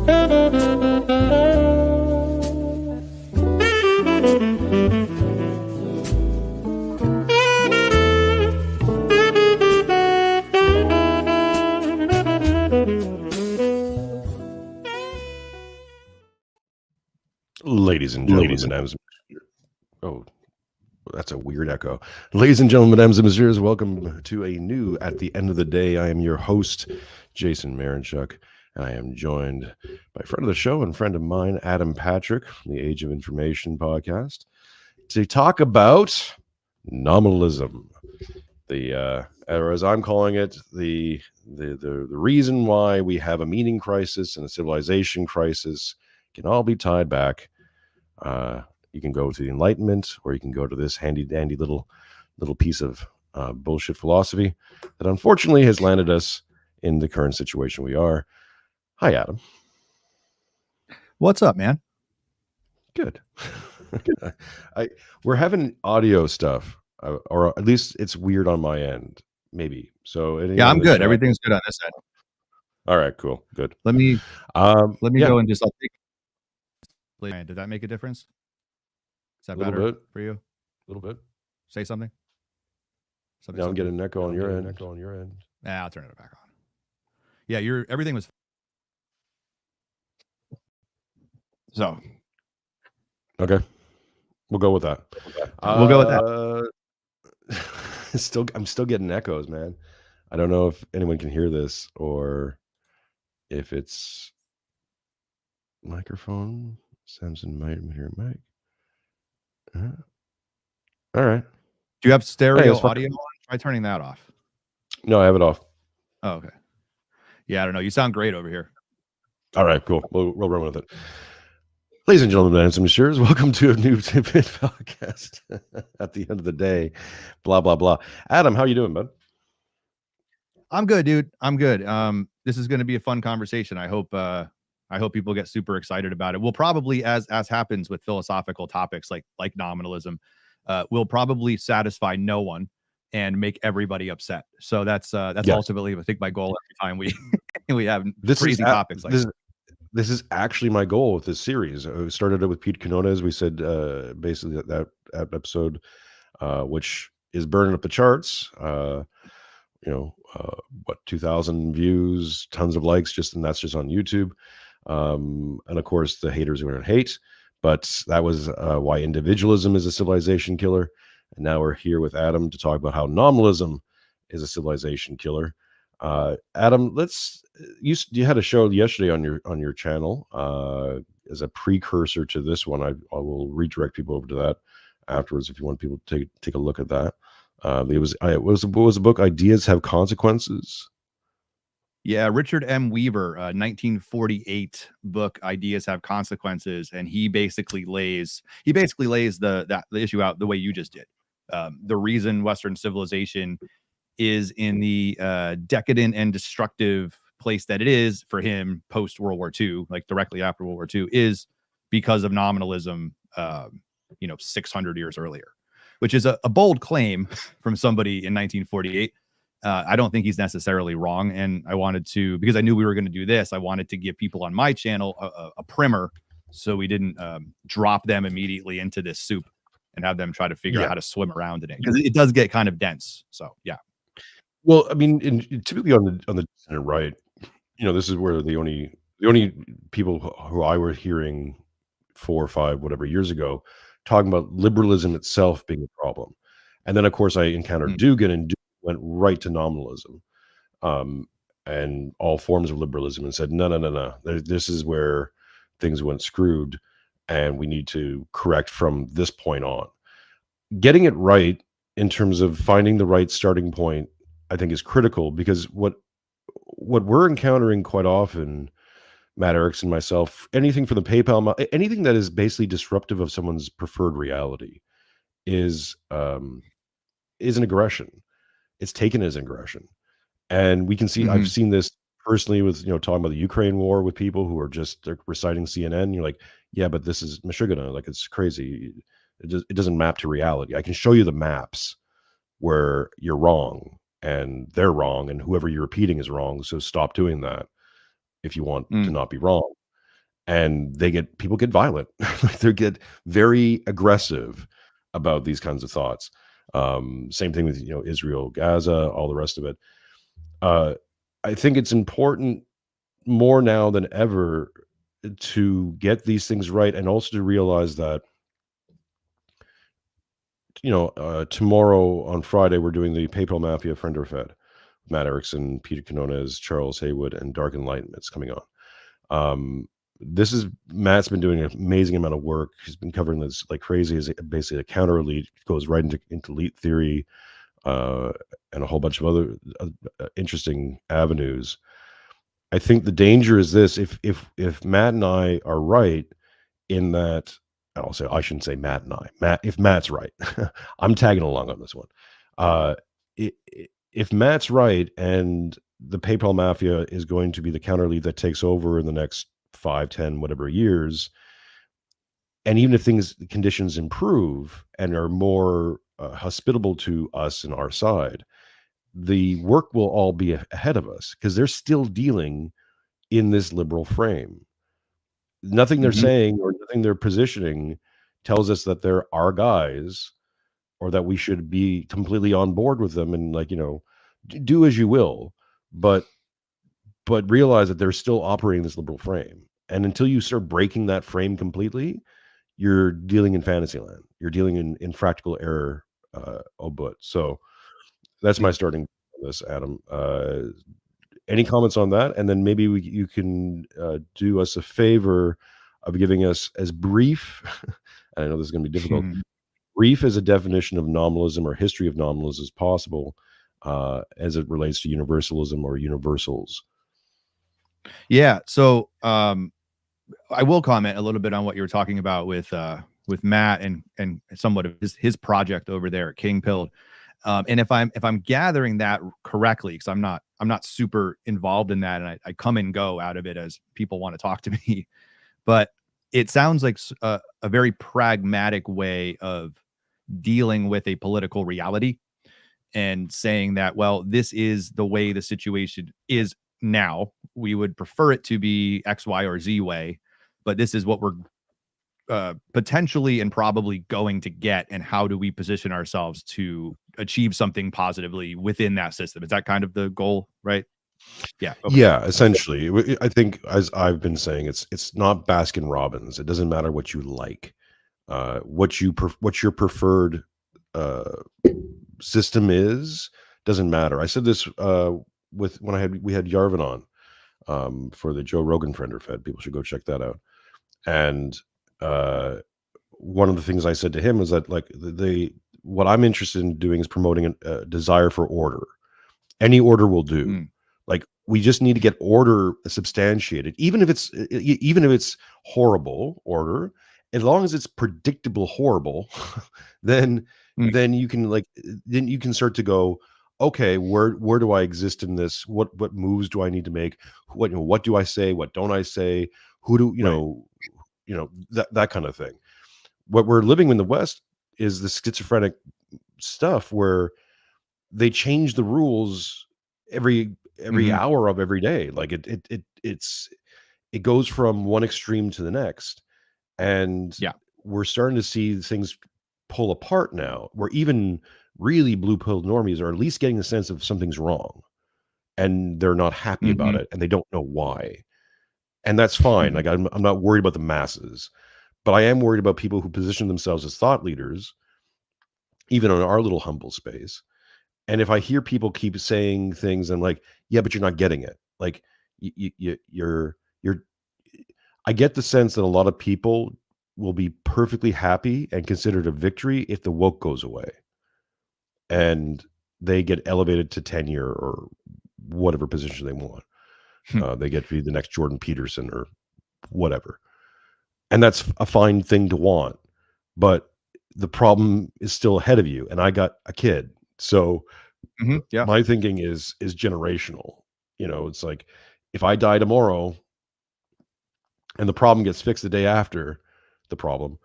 Ladies and gentlemen, oh, that's a weird echo. Ladies and gentlemen, mesdames and messieurs, welcome to a new At the End of the Day. I am your host, Jason Marinchuk, and I am joined by a friend of the show and friend of mine, Adam Patrick, from the Age of Information podcast, to talk about nominalism. Or as I'm calling it, the reason why we have a meaning crisis and a civilization crisis can all be tied back. You can go to the Enlightenment, or you can go to this handy dandy little piece of bullshit philosophy that unfortunately has landed us in the current situation we are. Hi, Adam. What's up, man? Good. We're having audio stuff, or at least it's weird on my end, maybe. So yeah, I'm good. Everything's good on this end. All right, cool, good. Let me go and just update. Did that make a difference? Is that better for you? A little bit. Say something. Now I'm getting an echo on your end. I'll turn it back on. Yeah, everything was. So. Okay, we'll go with that. We'll go with that. I'm still getting echoes, man. I don't know if anyone can hear this or if it's microphone. Samson might hear mic. All right. Do you have stereo audio on? Try turning that off. No, I have it off. Oh, okay. Yeah, I don't know. You sound great over here. All right, cool. We'll run with it. Ladies and gentlemen, mesdames and messieurs, welcome to a new Tidbit podcast. At the end of the day, blah blah blah. Adam, how you doing, bud? I'm good, dude. I'm good. This is going to be a fun conversation. I hope people get super excited about it. We'll probably, as happens with philosophical topics like nominalism, will probably satisfy no one and make everybody upset. So that's ultimately, I think, my goal every time we have crazy topics like this. This is actually my goal with this series. We started it with Pete Quinones. We said basically that episode, which is burning up the charts. 2,000 views, tons of likes, and that's just on YouTube. And of course, the haters are going to hate. But that was why individualism is a civilization killer. And now we're here with Adam to talk about how nominalism is a civilization killer. Adam, you had a show yesterday on your channel as a precursor to this one. I will redirect people over to that afterwards if you want people to take a look at that. It was a book, Ideas Have Consequences. Yeah, Richard M. Weaver, 1948 book, Ideas Have Consequences, and he basically lays the issue out the way you just did. The reason Western civilization is in the decadent and destructive place that it is for him post World War II, like directly after World War II, is because of nominalism 600 years earlier, which is a bold claim from somebody in 1948. I don't think he's necessarily wrong, and I wanted to, because I knew we were going to do this, I wanted to give people on my channel a primer so we didn't drop them immediately into this soup and have them try to figure out how to swim around in it, because it does get kind of dense. So yeah. Well, I mean, typically on the right, this is where the only people who I were hearing 4 or 5 whatever years ago talking about liberalism itself being a problem, and then of course I encountered Dugan, and Dugan went right to nominalism, and all forms of liberalism, and said no, this is where things went screwed, and we need to correct from this point on. Getting it right in terms of finding the right starting point, I think, is critical, because what we're encountering quite often, Matt Erickson, myself, anything from the PayPal, anything that is basically disruptive of someone's preferred reality is an aggression. It's taken as aggression. And we can see, I've seen this personally with, talking about the Ukraine war with people who are they're reciting CNN. You're like, yeah, but this is Meshuggah. Like, it's crazy. It doesn't map to reality. I can show you the maps where you're wrong and they're wrong and whoever you're repeating is wrong. So stop doing that if you want to not be wrong. and people get violent. Like, they get very aggressive about these kinds of thoughts. Same thing with, Israel, Gaza, all the rest of it. Uh, I think it's important more now than ever to get these things right, and also to realize that, tomorrow on Friday, we're doing the PayPal Mafia Friend or Fed. Matt Erickson, Peter Quinones, Charles Haywood, and Dark Enlightenment's coming on. Matt's been doing an amazing amount of work. He's been covering this like crazy. As basically a counter elite, goes right into elite theory, and a whole bunch of other interesting avenues. I think the danger is this: if Matt and I are right in that, I shouldn't say Matt and I. If Matt's right, I'm tagging along on this one. If Matt's right and the PayPal Mafia is going to be the counter lead that takes over in the next 5, 10, whatever years, and even if conditions improve and are more hospitable to us and our side, the work will all be ahead of us because they're still dealing in this liberal frame. Nothing they're saying or nothing they're positioning tells us that they're our guys, or that we should be completely on board with them and, like, do as you will, but realize that they're still operating this liberal frame. And until you start breaking that frame completely, you're dealing in fantasy land. You're dealing in practical error, but. So that's my starting on this, Adam. Any comments on that? And then maybe you can do us a favor of giving us as brief, and I know this is going to be difficult, brief as a definition of nominalism or history of nominalism as possible, as it relates to universalism or universals. Yeah. So I will comment a little bit on what you were talking about with Matt and somewhat of his project over there at King Pilled. And if I'm gathering that correctly, because I'm not super involved in that, and I come and go out of it as people want to talk to me, but it sounds like a very pragmatic way of dealing with a political reality and saying that, well, this is the way the situation is now. We would prefer it to be X, Y, or Z way, but this is what we're potentially and probably going to get, and how do we position ourselves to achieve something positively within that system? Is that kind of the goal, right? Yeah. Okay. Yeah, essentially. I think, as I've been saying, it's not Baskin Robbins. It doesn't matter what you like, what your preferred system is. Doesn't matter. I said this when we had Yarvin on, for the Joe Rogan Friend or Fed. People should go check that out. And one of the things I said to him is that, like, what I'm interested in doing is promoting a desire for order. Any order will do. Like, we just need to get order substantiated, even if it's horrible order, as long as it's predictable horrible. then you can start to go, okay, where do I exist in this? What moves do I need to make? What do I say? What don't I say? Who do that kind of thing. What we're living in the West is the schizophrenic stuff where they change the rules every hour of every day. Like, it goes from one extreme to the next, and we're starting to see things pull apart now, where even really blue-pilled normies are at least getting the sense of something's wrong, and they're not happy about it, and they don't know why. And that's fine. Like, I'm not worried about the masses, but I am worried about people who position themselves as thought leaders, even in our little humble space. And if I hear people keep saying things, I'm like, yeah, but you're not getting it. Like, you're. I get the sense that a lot of people will be perfectly happy and consider it a victory if the woke goes away, and they get elevated to tenure or whatever position they want. They get to be the next Jordan Peterson or whatever. And that's a fine thing to want, but the problem is still ahead of you. And I got a kid. So my thinking is generational. It's like, if I die tomorrow and the problem gets fixed the day after the problem,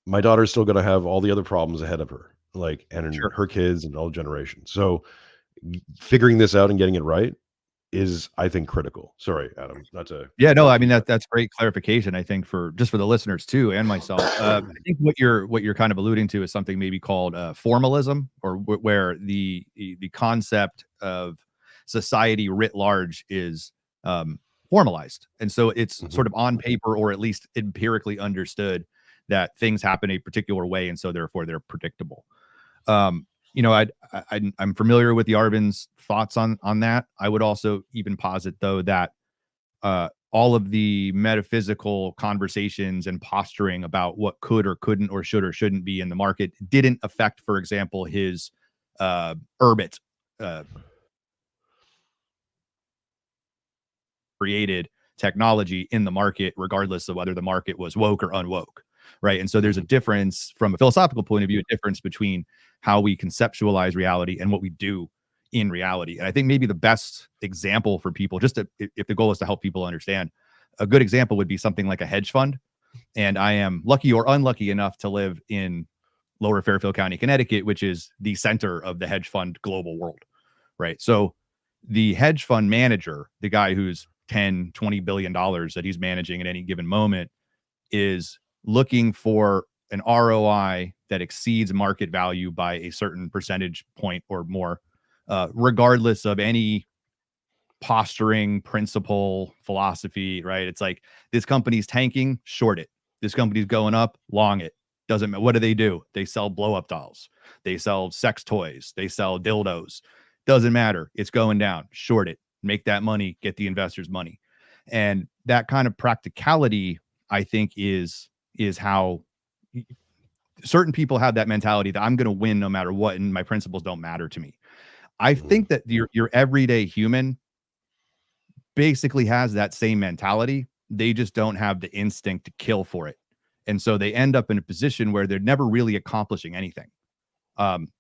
my daughter's still going to have all the other problems ahead of her, like, and her kids and all generations. So figuring this out and getting it right is, I think, critical. Sorry, Adam, not to Yeah, no, I interrupt mean, you, but that's great clarification, I think, for just for the listeners too, and myself. I think what you're kind of alluding to is something maybe called formalism, or where the concept of society writ large is formalized, and so it's Mhm. sort of on paper, or at least empirically understood, that things happen a particular way, and so therefore they're predictable. You know, I'm familiar with the Arvin's thoughts on that. I would also even posit though that all of the metaphysical conversations and posturing about what could or couldn't or should or shouldn't be in the market didn't affect, for example, his Urbit uh, created technology in the market, regardless of whether the market was woke or unwoke. Right. And so there's a Mhm. difference from a philosophical point of view, a difference between how we conceptualize reality and what we do in reality. And I think maybe the best example for people, just to, if the goal is to help people understand, a good example would be something like a hedge fund. And I am lucky or unlucky enough to live in Lower Fairfield County, Connecticut, which is the center of the hedge fund global world. Right. So the hedge fund manager, the guy who's 10, $20 billion that he's managing at any given moment, is looking for an ROI that exceeds market value by a certain percentage point or more, regardless of any posturing, principle, philosophy, right? It's like, this company's tanking, short it. This company's going up, long it. Doesn't matter. What do? They sell blow up dolls. They sell sex toys. They sell dildos. Doesn't matter. It's going down. Short it. Make that money. Get the investors' money. And that kind of practicality, I think, is how certain people have that mentality that I'm going to win no matter what, and my principles don't matter to me. I Mhm. think that your everyday human basically has that same mentality. They just don't have the instinct to kill for it. And so they end up in a position where they're never really accomplishing anything. Um,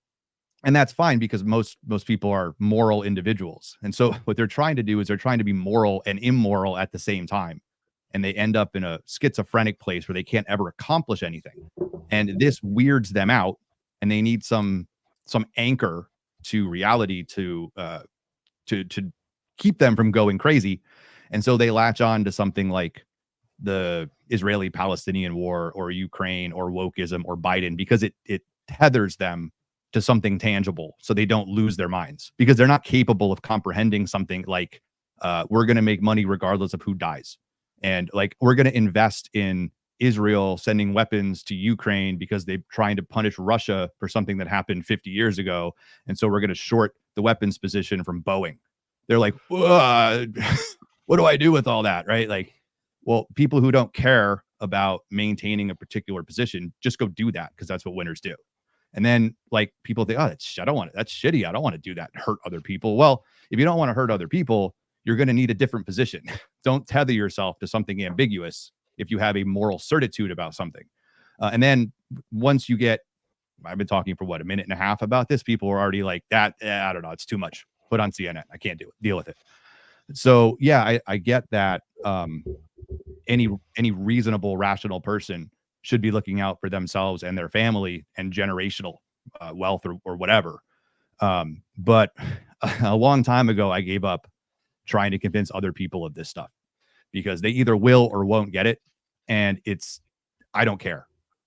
and that's fine, because most people are moral individuals. And so what they're trying to do is they're trying to be moral and immoral at the same time. And they end up in a schizophrenic place where they can't ever accomplish anything. And this weirds them out, and they need some anchor to reality to keep them from going crazy. And so they latch on to something like the Israeli-Palestinian war, or Ukraine, or wokeism, or Biden, because it tethers them to something tangible, so they don't lose their minds, because they're not capable of comprehending something like, we're going to make money regardless of who dies, and like, we're going to invest in Israel sending weapons to Ukraine because they're trying to punish Russia for something that happened 50 years ago, and so we're going to short the weapons position from Boeing. They're like, what do I do with all that, right? Like, well, people who don't care about maintaining a particular position just go do that, because that's what winners do. And then, like, people think, oh, I don't want it. That's shitty. I don't want to do that. Hurt other people. Well, if you don't want to hurt other people, you're going to need a different position. Don't tether yourself to something ambiguous if you have a moral certitude about something. And then once you get, I've been talking for what, a minute and a half about this. People are already like, that, I don't know, it's too much. Put on CNN. I can't deal with it. So yeah, I get that. Any reasonable, rational person should be looking out for themselves and their family and generational wealth, or whatever. But a long time ago, I gave up trying to convince other people of this stuff, because they either will or won't get it. And I don't care.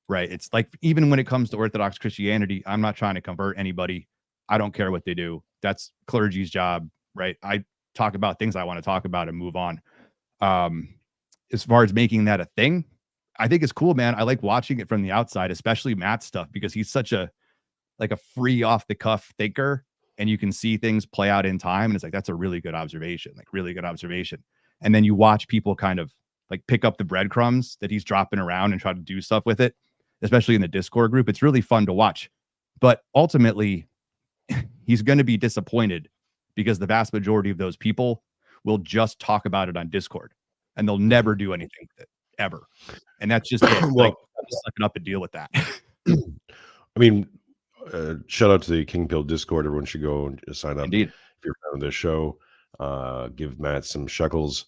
Right. It's like, even when it comes to Orthodox Christianity, I'm not trying to convert anybody. I don't care what they do. That's clergy's job. Right. I talk about things I want to talk about and move on. Um, as far as making that a thing, I think it's cool, man. I like watching it from the outside, especially Matt's stuff, because he's such a like a free off the cuff thinker, and you can see things play out in time. And it's like, that's a really good observation, like really good observation. And then you watch people kind of like pick up the breadcrumbs that he's dropping around and try to do stuff with it, especially in the Discord group. It's really fun to watch. But ultimately, he's going to be disappointed, because the vast majority of those people will just talk about it on Discord, and they'll never do anything with it ever. And that's just it. Like, Well, suck it up and deal with that. I mean, shout out to the King Pill Discord. Everyone should go and sign up Indeed. if you're a fan of this show. Give Matt some shekels.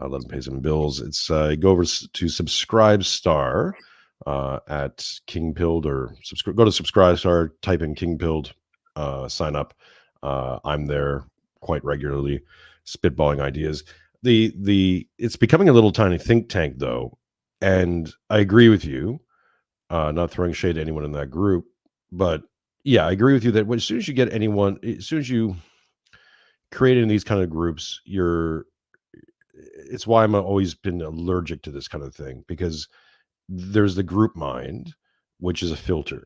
Let him pay some bills. It's go over to Subscribe Star at King Pilled, or go to Subscribe Star, type in King Pilled, sign up. I'm there quite regularly. spitballing ideas. It's becoming a little tiny think tank though, and I agree with you. Not throwing shade to anyone in that group, but yeah, I agree with you that as soon as you get anyone, as soon as you create in these kind of groups, it's why I'm always been allergic to this kind of thing, because there's the group mind, which is a filter,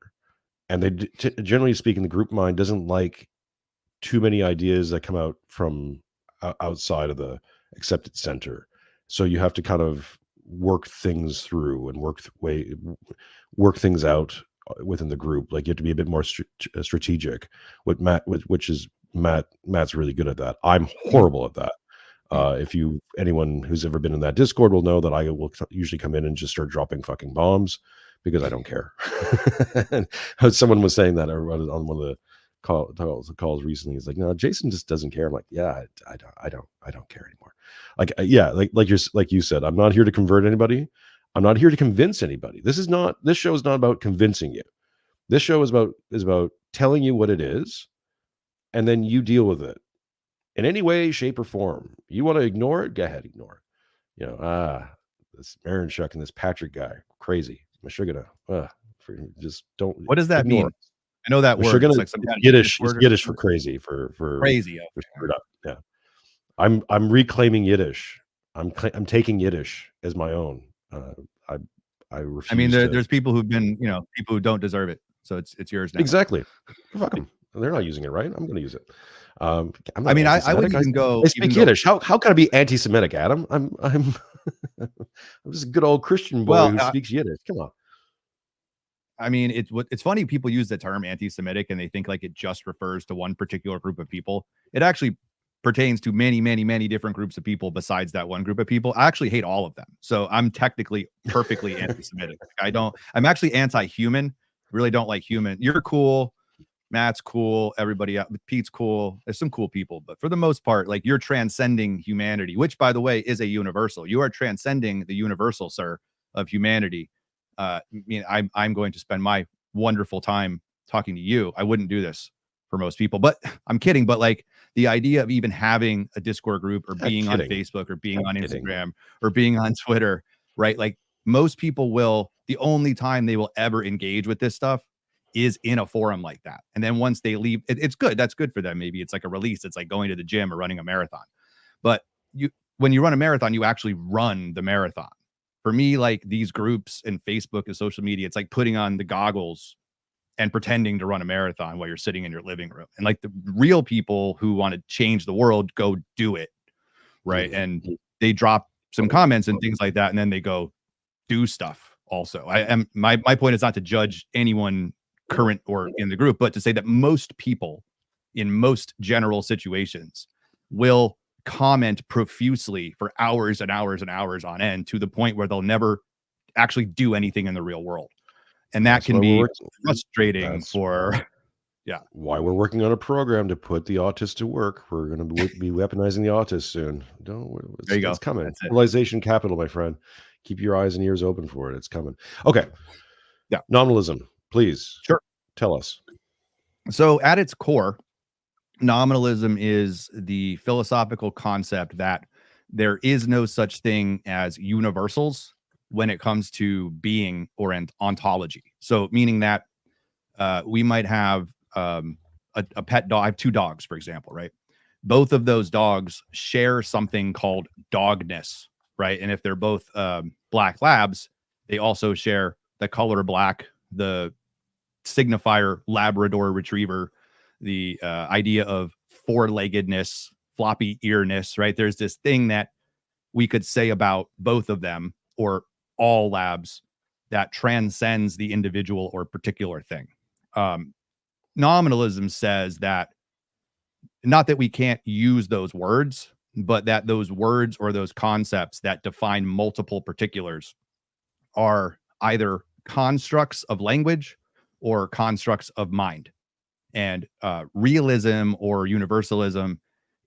and generally speaking, the group mind doesn't like too many ideas that come out from outside of the accepted center. So you have to kind of work things through and work things out within the group. Like you have to be a bit more strategic. Matt's really good at that. I'm horrible at that. If anyone who's ever been in that Discord will know that I will usually come in and just start dropping fucking bombs because I don't care. And someone was saying that on one of the calls recently. He's like, no, Jason just doesn't care. I'm like, yeah, I don't care anymore. Like, yeah, like you said, I'm not here to convert anybody. I'm not here to convince anybody. This show is not about convincing you. This show is about telling you what it is, and then you deal with it in any way, shape, or form. You want to ignore it? Go ahead, ignore it. This Marinchuk and this Patrick guy, crazy. I'm sure gonna just don't. What does that ignore mean? I know that word. It's like some kind of Yiddish. It's Yiddish for crazy. For crazy. For screwed up. Yeah, I'm reclaiming Yiddish. I'm taking Yiddish as my own. I refuse. I mean, there's people who've been, people who don't deserve it. So it's yours now. Exactly. Fuck them. They're not using it, right? I'm going to use it. I wouldn't even go. I speak Yiddish. How can I be anti-Semitic, Adam? I'm just a good old Christian boy who speaks Yiddish. Come on. I mean, it's funny. People use the term anti-Semitic and they think like it just refers to one particular group of people. It actually pertains to many, many, many different groups of people besides that one group of people. I actually hate all of them. So I'm technically perfectly anti-Semitic. I'm actually anti-human. Really don't like human. You're cool. Matt's cool. Everybody else, Pete's cool. There's some cool people, but for the most part, like you're transcending humanity, which by the way is a universal. You are transcending the universal, sir, of humanity. I'm going to spend my wonderful time talking to you. I wouldn't do this for most people, but I'm kidding. But like the idea of even having a Discord group or being on Facebook or being on Instagram or being on Twitter, right? Like most people the only time they will ever engage with this stuff is in a forum like that. And then once they leave, it's good. That's good for them. Maybe it's like a release. It's like going to the gym or running a marathon. But when you run a marathon, you actually run the marathon. For me, like these groups and Facebook and social media, it's like putting on the goggles and pretending to run a marathon while you're sitting in your living room. And like the real people who want to change the world go do it. Right. Mm-hmm. And they drop some comments and things like that. And then they go do stuff also. My point is not to judge anyone current or in the group, but to say that most people in most general situations will comment profusely for hours and hours and hours on end to the point where they'll never actually do anything in the real world. And that can be frustrating why we're working on a program to put the autists to work. We're going to be weaponizing the autists soon. There you go. It's coming. Civilization capital, my friend. Keep your eyes and ears open for it. It's coming. Okay. Yeah. Nominalism, please. Sure. Tell us. So at its core, nominalism is the philosophical concept that there is no such thing as universals when it comes to being or an ontology. So meaning that we might have a pet dog. I have two dogs, for example, right? Both of those dogs share something called dogness, right? And if they're both black labs, they also share the color black, the signifier Labrador retriever, the idea of four-leggedness, floppy earness, right? There's this thing that we could say about both of them or all labs that transcends the individual or particular thing. Nominalism says that not that we can't use those words, but that those words or those concepts that define multiple particulars are either constructs of language or constructs of mind. And realism or universalism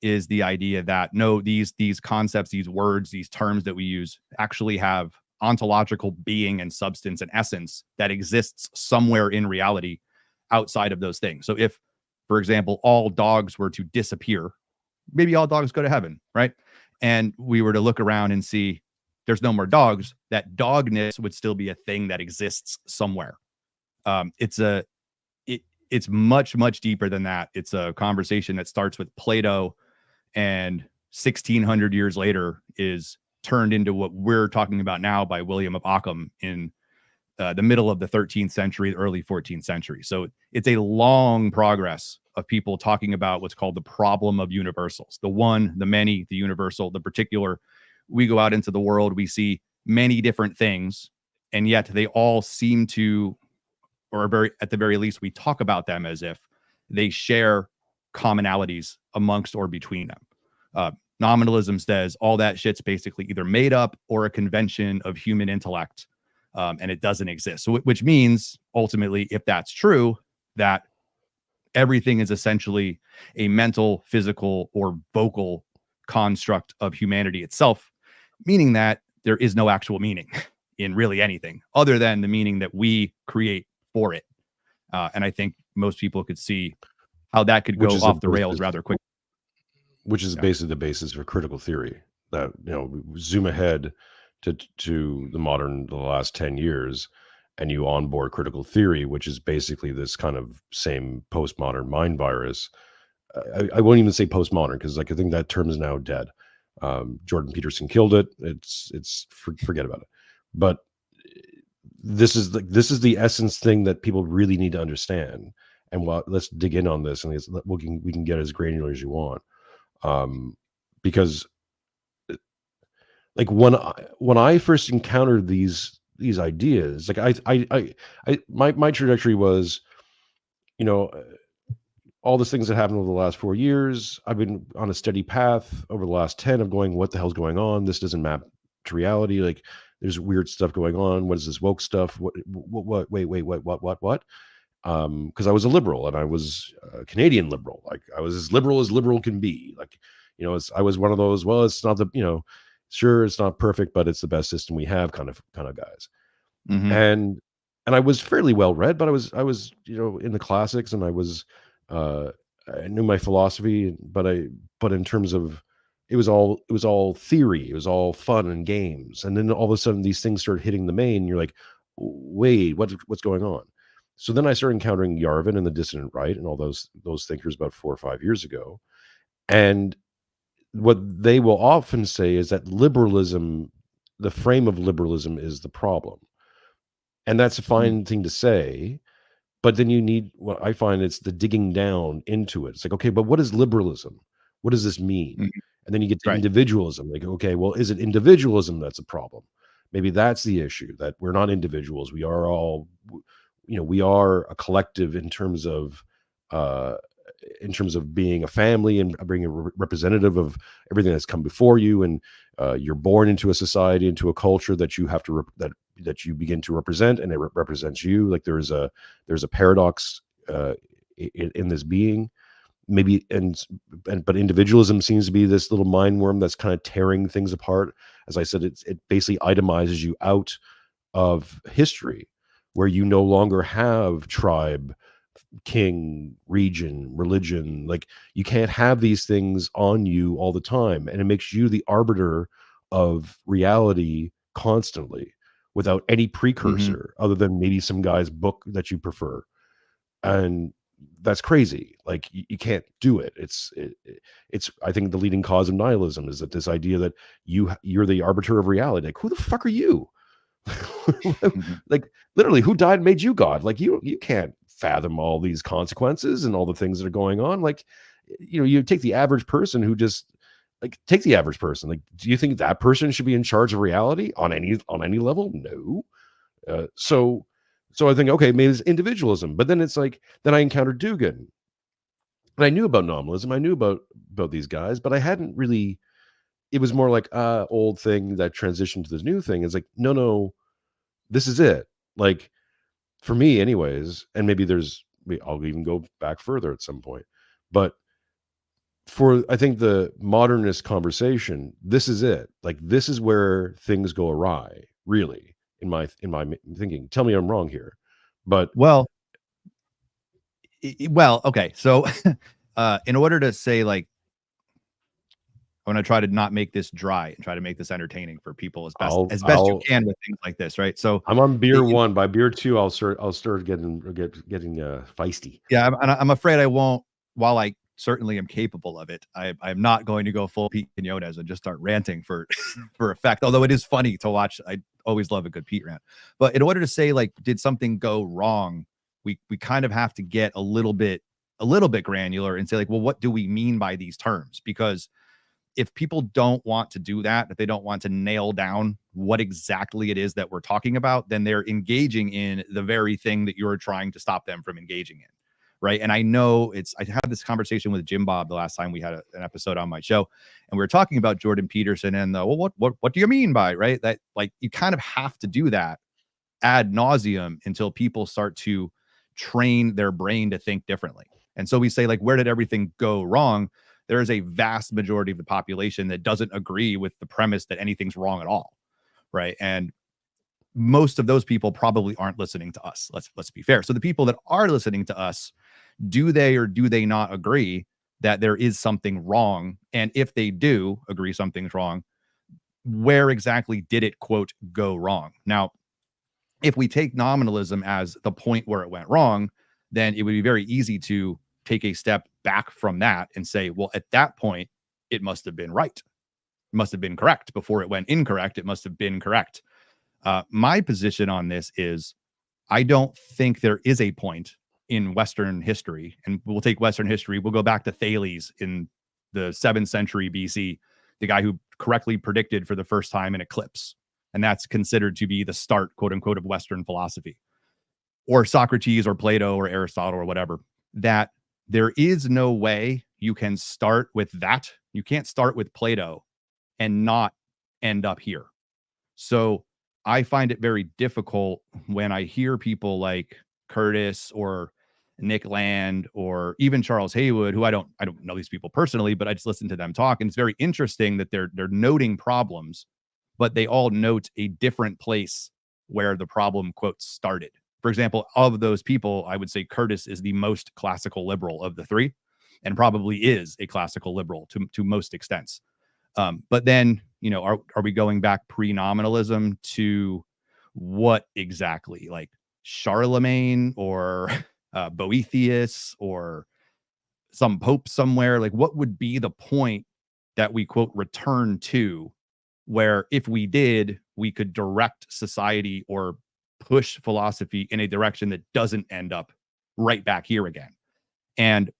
is the idea that no, these concepts, these words, these terms that we use actually have ontological being and substance and essence that exists somewhere in reality outside of those things. So if, for example, all dogs were to disappear maybe all dogs go to heaven, right? And we were to look around and see there's no more dogs, that dogness would still be a thing that exists somewhere. It's a it's much deeper than that. It's a conversation that starts with Plato, and 1600 years later is turned into what we're talking about now by William of Ockham in the middle of the 13th century, early 14th century. So it's a long progress of people talking about what's called the problem of universals, the one, the many, the universal, the particular. We go out into the world, we see many different things, and yet they all seem to, or very, at the very least, we talk about them as if they share commonalities amongst or between them. Nominalism says all that shit's basically either made up or a convention of human intellect, and it doesn't exist. So, which means ultimately, if that's true, that everything is essentially a mental, physical, or vocal construct of humanity itself, meaning that there is no actual meaning in really anything other than the meaning that we create for it. And I think most people could see how that could go off the rails rather quickly. Which is basically the basis for critical theory. That, zoom ahead to the last 10 years, and you onboard critical theory, which is basically this kind of same postmodern mind virus. I won't even say postmodern, because I think that term is now dead. Jordan Peterson killed it. Forget about it. But this is the essence thing that people really need to understand. And let's dig in on this, and we can get as granular as you want. Because like when I first encountered these ideas, like my trajectory was, all the things that happened over the last 4 years, I've been on a steady path over the last 10 of going, what the hell's going on? This doesn't map to reality. Like, there's weird stuff going on. What is this woke stuff? What, wait, what? Because I was a liberal, and I was a Canadian liberal. Like, I was as liberal can be. Like, I was one of those, well, it's not sure, it's not perfect, but it's the best system we have kind of guys. Mm-hmm. And I was fairly well read, but I was in the classics, and I knew my philosophy, but in terms of, it was all theory, it was all fun and games. And then all of a sudden these things started hitting the main, and you're like, wait, what's going on? So then I started encountering Yarvin and the dissident right and all those thinkers about 4 or 5 years ago. And what they will often say is that liberalism, the frame of liberalism, is the problem. And that's a fine thing to say, but then you need, what I find, it's the digging down into it. It's like, okay, but what is liberalism? What does this mean? Mm-hmm. And then you get to individualism. Like, okay, well, is it individualism that's a problem? Maybe that's the issue, that we're not individuals. We are all, we are a collective in terms of being a family and being a representative of everything that's come before you. And you're born into a society, into a culture that you have to that you begin to represent, and it represents you. Like, there's a paradox in this being. Maybe but individualism seems to be this little mind worm that's kind of tearing things apart. As I said, it basically itemizes you out of history, where you no longer have tribe, king, region, religion. Like, you can't have these things on you all the time, and it makes you the arbiter of reality constantly, without any precursor other than maybe some guy's book that you prefer. And that's crazy. Like, you can't do it. It's I think the leading cause of nihilism is that this idea that you're the arbiter of reality. Like, who the fuck are you? Like, literally, who died and made you God? Like, you can't fathom all these consequences and all the things that are going on. Like, you take the average person who just, like, take the average person. Like, do you think that person should be in charge of reality on any level? No. So I think, okay, maybe it's individualism, but then it's like, then I encountered Dugan, and I knew about nominalism. I knew about these guys, but I hadn't really, it was more like old thing that transitioned to this new thing. It's like, no, this is it. Like, for me anyways, and maybe I'll even go back further at some point, but for, I think, the modernist conversation, this is it. Like, this is where things go awry, really, in my thinking. Tell me I'm wrong here, but well, okay. So, in order to say, like, I'm going to try to not make this dry and try to make this entertaining for people as best you I'll can with things like this, right? So I'm on beer it- 1. By beer 2, I'll start getting feisty. yeah, I'm afraid I won't. While I certainly am capable of it, I'm not going to go full Pete Quinones and just start ranting for for effect. Although it is funny to watch. I always love a good Pete rant. But in order to say like, did something go wrong? We kind of have to get a little bit granular and say like, well, what do we mean by these terms? Because if people don't want to do that, if they don't want to nail down what exactly it is that we're talking about, then they're engaging in the very thing that you're trying to stop them from engaging in. Right. And I know I had this conversation with Jim Bob the last time we had an episode on my show, and we were talking about Jordan Peterson and well, what do you mean by, right? That like, you kind of have to do that ad nauseum until people start to train their brain to think differently. And so we say, like, where did everything go wrong? There is a vast majority of the population that doesn't agree with the premise that anything's wrong at all. Right. And most of those people probably aren't listening to us. Let's be fair. So the people that are listening to us, do they or do they not agree that there is something wrong? And if they do agree something's wrong, where exactly did it, quote, go wrong? Now, if we take nominalism as the point where it went wrong, then it would be very easy to take a step back from that and say, well, at that point, it must have been right. It must have been correct. Before it went incorrect, it must have been correct. My position on this is I don't think there is a point in Western history, and we'll take Western history. We'll go back to Thales in the 7th century BC, the guy who correctly predicted for the first time an eclipse. And that's considered to be the start, quote unquote, of Western philosophy, or Socrates or Plato or Aristotle or whatever. That there is no way you can start with that. You can't start with Plato and not end up here. So I find it very difficult when I hear people like Curtis or Nick Land or even Charles Haywood, who I don't know these people personally, but I just listen to them talk. And it's very interesting that they're noting problems, but they all note a different place where the problem, quote, started. For example, of those people, I would say Curtis is the most classical liberal of the three, and probably is a classical liberal to most extents. But then, you know, are we going back pre-nominalism to what exactly? Like Charlemagne or Boethius or some pope somewhere? Like, what would be the point that we, quote, return to, where if we did, we could direct society or push philosophy in a direction that doesn't end up right back here again? And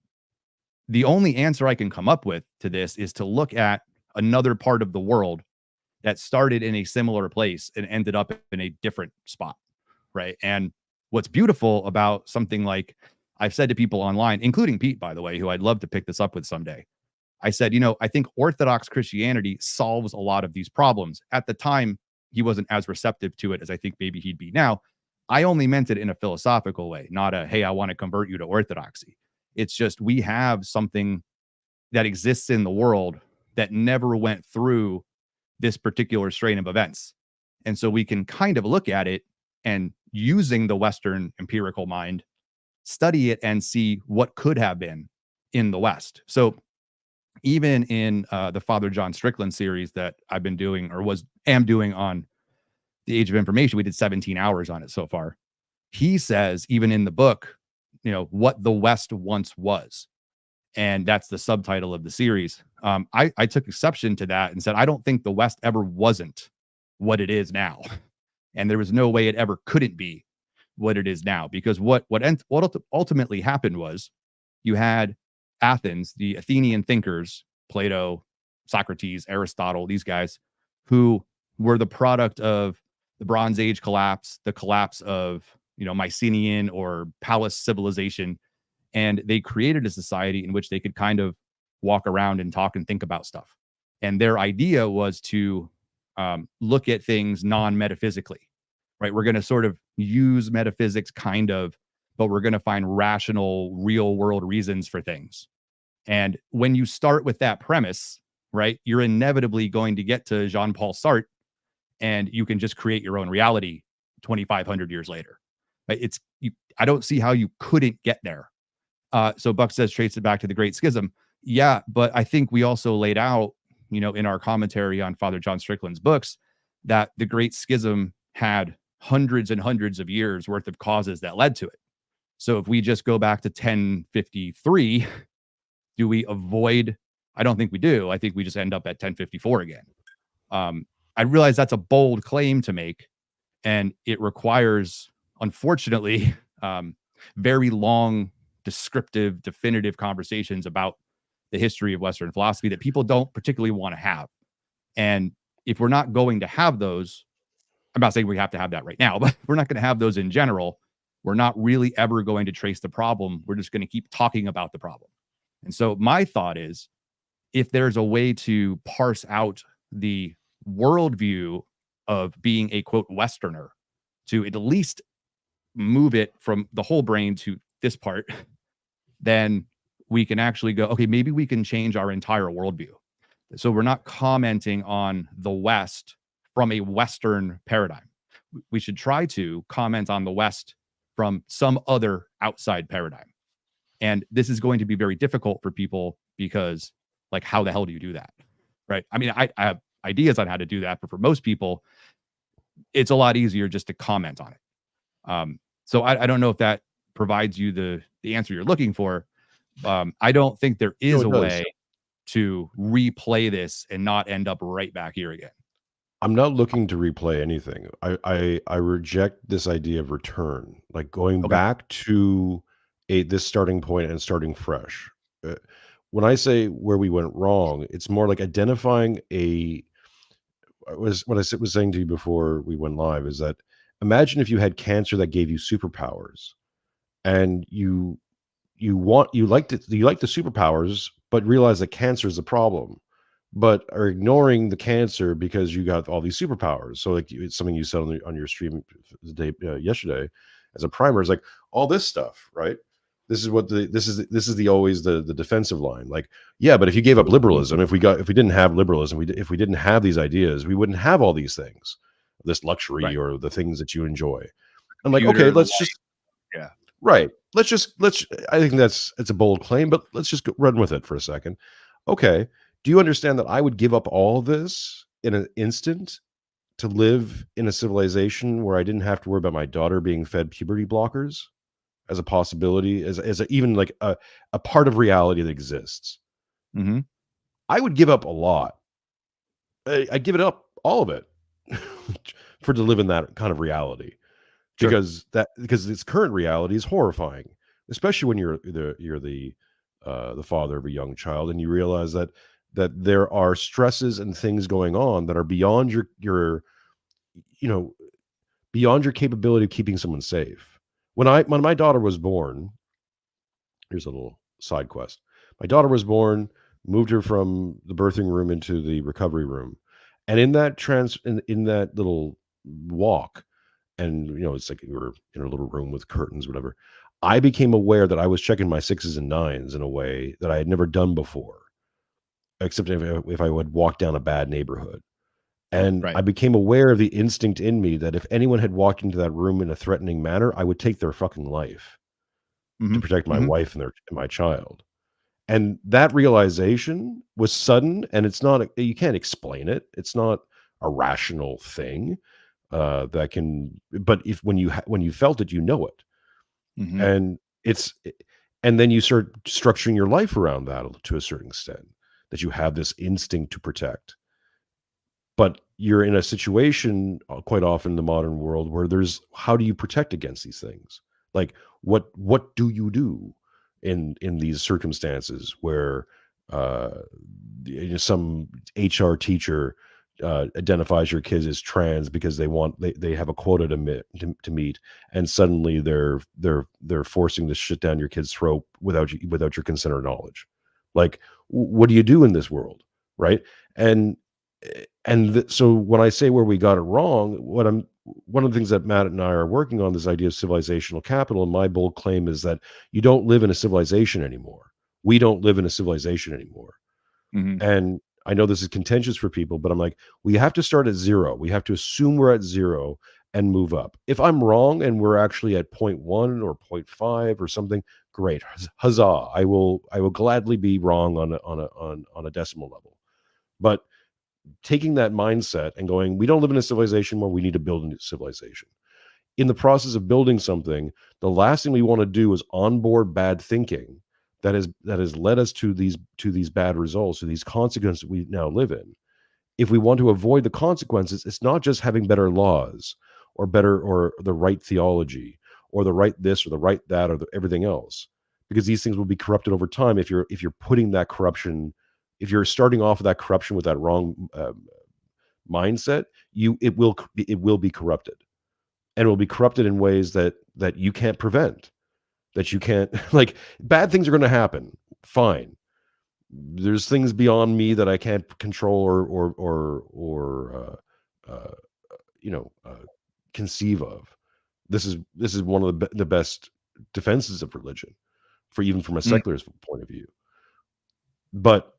the only answer I can come up with to this is to look at another part of the world that started in a similar place and ended up in a different spot, right? And what's beautiful about something like, I've said to people online, including Pete, by the way, who I'd love to pick this up with someday, I said, you know, I think Orthodox Christianity solves a lot of these problems. At the time, he wasn't as receptive to it as I think maybe he'd be now. I only meant it in a philosophical way, not a, hey, I want to convert you to orthodoxy. It's just, we have something that exists in the world that never went through this particular strain of events. And so we can kind of look at it and, using the Western empirical mind, study it and see what could have been in the West. So even in the Father John Strickland series that I've been doing, or am doing, on the Age of Information, we did 17 hours on it so far. He says, even in the book, you know, what the West once was. And that's the subtitle of the series. I took exception to that and said, I don't think the West ever wasn't what it is now. And there was no way it ever couldn't be what it is now, because what ultimately happened was, you had Athens, the Athenian thinkers, Plato, Socrates, Aristotle, these guys, who were the product of the Bronze Age collapse, the collapse of, you know, Mycenaean or palace civilization. And they created a society in which they could kind of walk around and talk and think about stuff. And their idea was to look at things non-metaphysically, right? We're going to sort of use metaphysics kind of, but we're going to find rational, real world reasons for things. And when you start with that premise, right, you're inevitably going to get to Jean-Paul Sartre, and you can just create your own reality 2,500 years later. Right? I don't see how you couldn't get there. So Buck says, trace it back to the Great Schism. Yeah, but I think we also laid out in our commentary on Father John Strickland's books, that the Great Schism had hundreds and hundreds of years worth of causes that led to it. So if we just go back to 1053, do we avoid? I don't think we do. I think we just end up at 1054 again. I realize that's a bold claim to make, and it requires, unfortunately, very long, descriptive, definitive conversations about the history of Western philosophy that people don't particularly want to have. And if we're not going to have those, I'm not saying we have to have that right now, but we're not going to have those in general. We're not really ever going to trace the problem. We're just going to keep talking about the problem. And so my thought is, if there's a way to parse out the worldview of being a quote Westerner, to at least move it from the whole brain to this part, then we can actually go, okay, maybe we can change our entire worldview. So we're not commenting on the West from a Western paradigm. We should try to comment on the West from some other outside paradigm. And this is going to be very difficult for people because, like, how the hell do you do that? Right. I mean, I have ideas on how to do that, but for most people, it's a lot easier just to comment on it. So I don't know if that provides you the answer you're looking for. I don't think there is a way to replay this and not end up right back here again. I'm not looking to replay anything. I reject this idea of return, like going back to this starting point and starting fresh. When I say where we went wrong, it's more like identifying what I was saying to you before we went live is that imagine if you had cancer that gave you superpowers, and you like the superpowers, but realize that cancer is a problem, but are ignoring the cancer because you got all these superpowers. So like it's something you said on your stream the day yesterday as a primer is like all this stuff, right? This is what this is the always the defensive line. Like, yeah, but if you gave up liberalism, if we didn't have liberalism, if we didn't have these ideas, we wouldn't have all these things, this luxury or the things that you enjoy. I'm like, okay, let's just right. I think it's a bold claim, but let's just run with it for a second. Okay. Do you understand that I would give up all this in an instant to live in a civilization where I didn't have to worry about my daughter being fed puberty blockers as a possibility, even like a part of reality that exists? Mm-hmm. I would give up a lot. I'd give it up, all of it, to live in that kind of reality. Sure. Because its current reality is horrifying, especially when you're the father of a young child and you realize that there are stresses and things going on that are beyond your beyond your capability of keeping someone safe. When my daughter was born, here's a little side quest. My daughter was born, moved her from the birthing room into the recovery room, and in that in that little walk. And, it's like we were in a little room with curtains, whatever. I became aware that I was checking my 6s and 9s in a way that I had never done before, except if I would walk down a bad neighborhood. And I became aware of the instinct in me that if anyone had walked into that room in a threatening manner, I would take their fucking life to protect my wife and my child. And that realization was sudden, and you can't explain it. It's not a rational thing. But when you felt it, it, and and then you start structuring your life around that to a certain extent, that you have this instinct to protect. But you're in a situation quite often in the modern world where how do you protect against these things? Like what do you do in these circumstances where some HR teacher identifies your kids as trans because they have a quota to meet, and suddenly they're forcing this shit down your kid's throat without your consent or knowledge. Like, what do you do in this world, right? So when I say where we got it wrong, one of the things that Matt and I are working on, this idea of civilizational capital, and my bold claim is that you don't live in a civilization anymore. We don't live in a civilization anymore. And I know this is contentious for people, but I'm like, we have to start at zero. We have to assume we're at zero and move up. If I'm wrong and we're actually at 0.1 or 0.5 or something, great. Huzzah. I will gladly be wrong on a decimal level. But taking that mindset and going, we don't live in a civilization where we need to build a new civilization. In the process of building something, the last thing we want to do is onboard bad thinking that has led us to these bad results, to these consequences we now live in. If we want to avoid the consequences, it's not just having better laws or better or the right theology or the right this or the right that or everything else, because these things will be corrupted over time if you're putting that corruption, if you're starting off with that corruption with that wrong mindset, it will be corrupted, and it will be corrupted in ways that you can't prevent, that you can't like bad things are going to happen. Fine. There's things beyond me that I can't control or uh, you know conceive of. This is one of the best defenses of religion, for even from a Mm. secularist point of view. But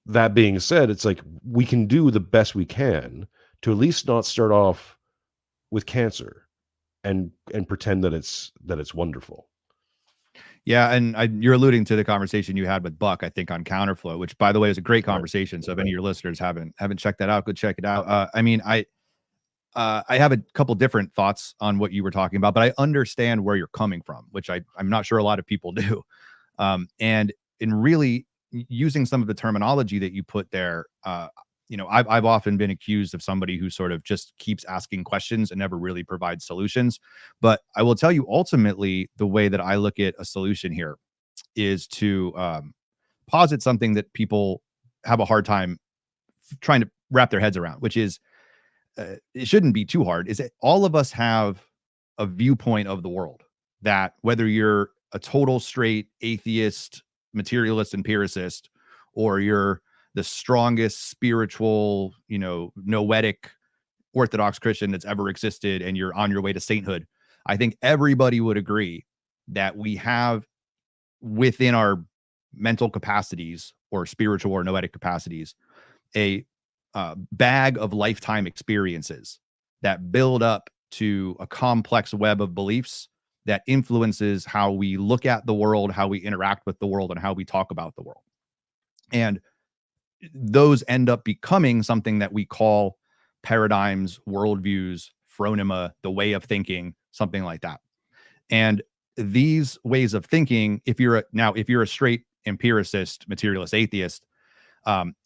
that being said, it's like we can do the best we can to at least not start off with cancer and pretend that it's wonderful. Yeah, and you're alluding to the conversation you had with Buck, I think, on Counterflow, which, by the way, is a great Right. conversation. So if any of your listeners haven't checked that out, go check it out. I mean, I have a couple different thoughts on what you were talking about, but I understand where you're coming from, which I'm not sure a lot of people do. And in really using some of the terminology that you put there, I've often been accused of somebody who sort of just keeps asking questions and never really provides solutions. But I will tell you, ultimately, the way that I look at a solution here is to posit something that people have a hard time trying to wrap their heads around, which is it shouldn't be too hard. Is that all of us have a viewpoint of the world that, whether you're a total straight atheist, materialist, empiricist, or you're the strongest spiritual, noetic Orthodox Christian that's ever existed, and you're on your way to sainthood, I think everybody would agree that we have within our mental capacities or spiritual or noetic capacities a bag of lifetime experiences that build up to a complex web of beliefs that influences how we look at the world, how we interact with the world, and how we talk about the world. And those end up becoming something that we call paradigms, worldviews, phronema, the way of thinking, something like that. And these ways of thinking, if you're a straight empiricist, materialist, atheist,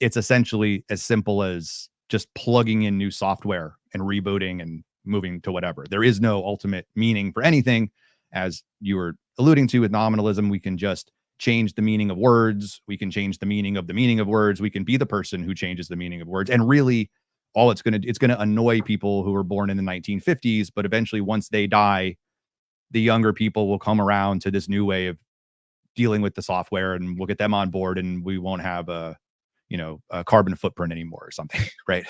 it's essentially as simple as just plugging in new software and rebooting and moving to whatever. There is no ultimate meaning for anything. As you were alluding to with nominalism, we can just change the meaning of words. We can change the meaning of words. We can be the person who changes the meaning of words. And really, all it's going to annoy people who were born in the 1950s. But eventually, once they die, the younger people will come around to this new way of dealing with the software, and we'll get them on board, and we won't have a carbon footprint anymore or something. Right.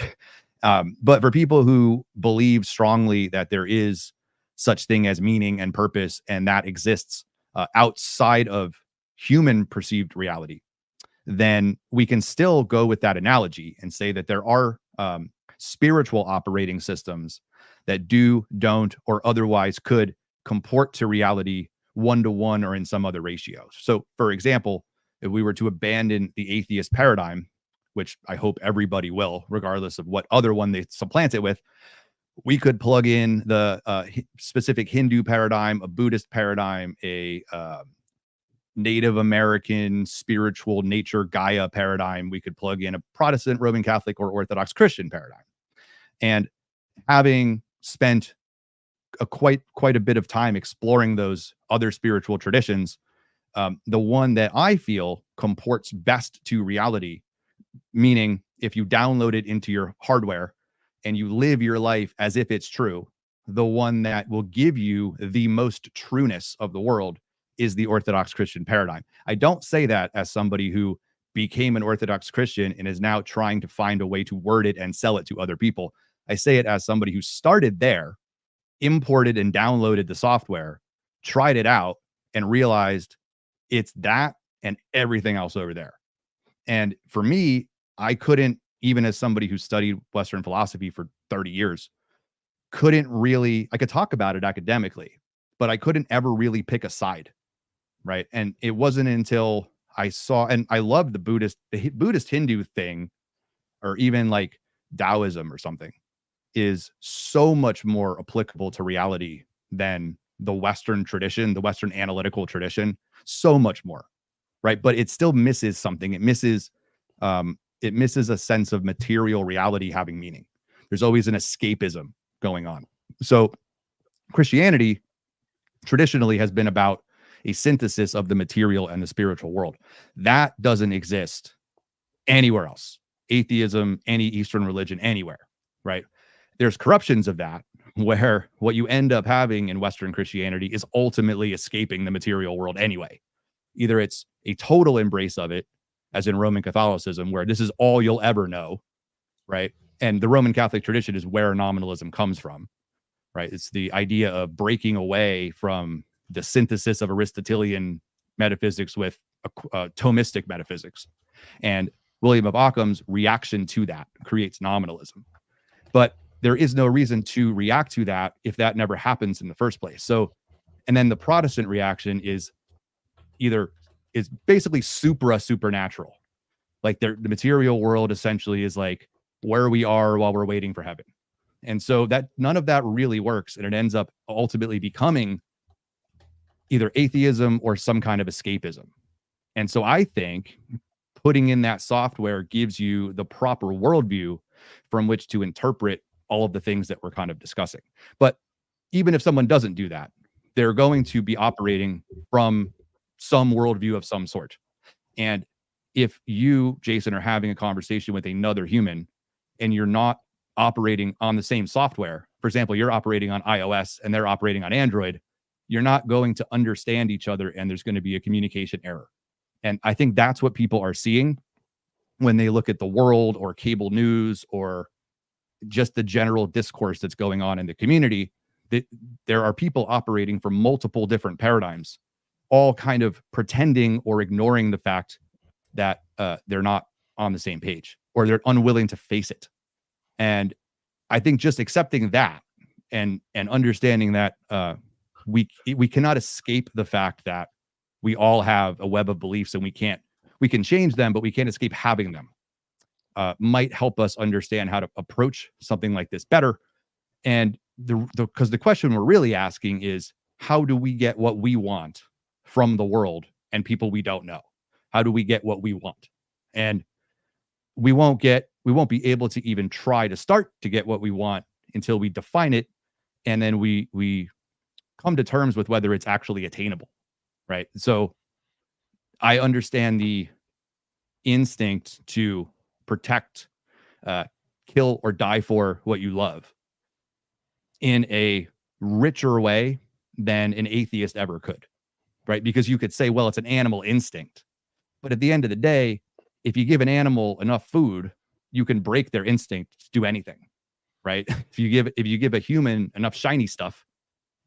But for people who believe strongly that there is such thing as meaning and purpose, and that exists outside of human perceived reality, then we can still go with that analogy and say that there are spiritual operating systems that do, don't, or otherwise could comport to reality 1-to-1 or in some other ratio. So, for example, if we were to abandon the atheist paradigm, which I hope everybody will, regardless of what other one they supplant it with, we could plug in the specific Hindu paradigm, a Buddhist paradigm, a Native American spiritual nature Gaia paradigm. We could plug in a Protestant, Roman Catholic, or Orthodox Christian paradigm. And having spent quite a bit of time exploring those other spiritual traditions, the one that I feel comports best to reality, meaning if you download it into your hardware and you live your life as if it's true, the one that will give you the most trueness of the world is the Orthodox Christian paradigm. I don't say that as somebody who became an Orthodox Christian and is now trying to find a way to word it and sell it to other people. I say it as somebody who started there, imported and downloaded the software, tried it out, and realized it's that and everything else over there. And for me, I couldn't, even as somebody who studied Western philosophy for 30 years, I could talk about it academically, but I couldn't ever really pick a side. Right. And it wasn't until I saw, and I love the Buddhist Hindu thing or even like Taoism or something, is so much more applicable to reality than the Western tradition, the Western analytical tradition, so much more, right? But it still misses something. It misses a sense of material reality having meaning. There's always an escapism going on. So Christianity traditionally has been about a synthesis of the material and the spiritual world. That doesn't exist anywhere else. Atheism, any Eastern religion, anywhere, right? There's corruptions of that where what you end up having in Western Christianity is ultimately escaping the material world anyway. Either it's a total embrace of it, as in Roman Catholicism, where this is all you'll ever know, right? And the Roman Catholic tradition is where nominalism comes from, right? It's the idea of breaking away from the synthesis of Aristotelian metaphysics with Thomistic metaphysics. And William of Occam's reaction to that creates nominalism. But there is no reason to react to that if that never happens in the first place. So, and then the Protestant reaction is basically supernatural. Like the material world essentially is like where we are while we're waiting for heaven. And so that none of that really works. And it ends up ultimately becoming either atheism or some kind of escapism. And so I think putting in that software gives you the proper worldview from which to interpret all of the things that we're kind of discussing. But even if someone doesn't do that, they're going to be operating from some worldview of some sort. And if you, Jason, are having a conversation with another human and you're not operating on the same software, for example, you're operating on iOS and they're operating on Android, you're not going to understand each other and there's going to be a communication error. And I think that's what people are seeing when they look at the world or cable news or just the general discourse that's going on in the community. That there are people operating from multiple different paradigms, all kind of pretending or ignoring the fact that they're not on the same page or they're unwilling to face it. And I think just accepting that and understanding that we cannot escape the fact that we all have a web of beliefs and we can change them, but we can't escape having them, might help us understand how to approach something like this better. And because the question we're really asking is, how do we get what we want from the world and people we don't know? How do we get what we want? And we won't be able to even try to start to get what we want until we define it. And then we come to terms with whether it's actually attainable. Right. So I understand the instinct to protect, kill or die for what you love in a richer way than an atheist ever could. Right. Because you could say, well, it's an animal instinct. But at the end of the day, if you give an animal enough food, you can break their instinct to do anything. Right. If you give a human enough shiny stuff,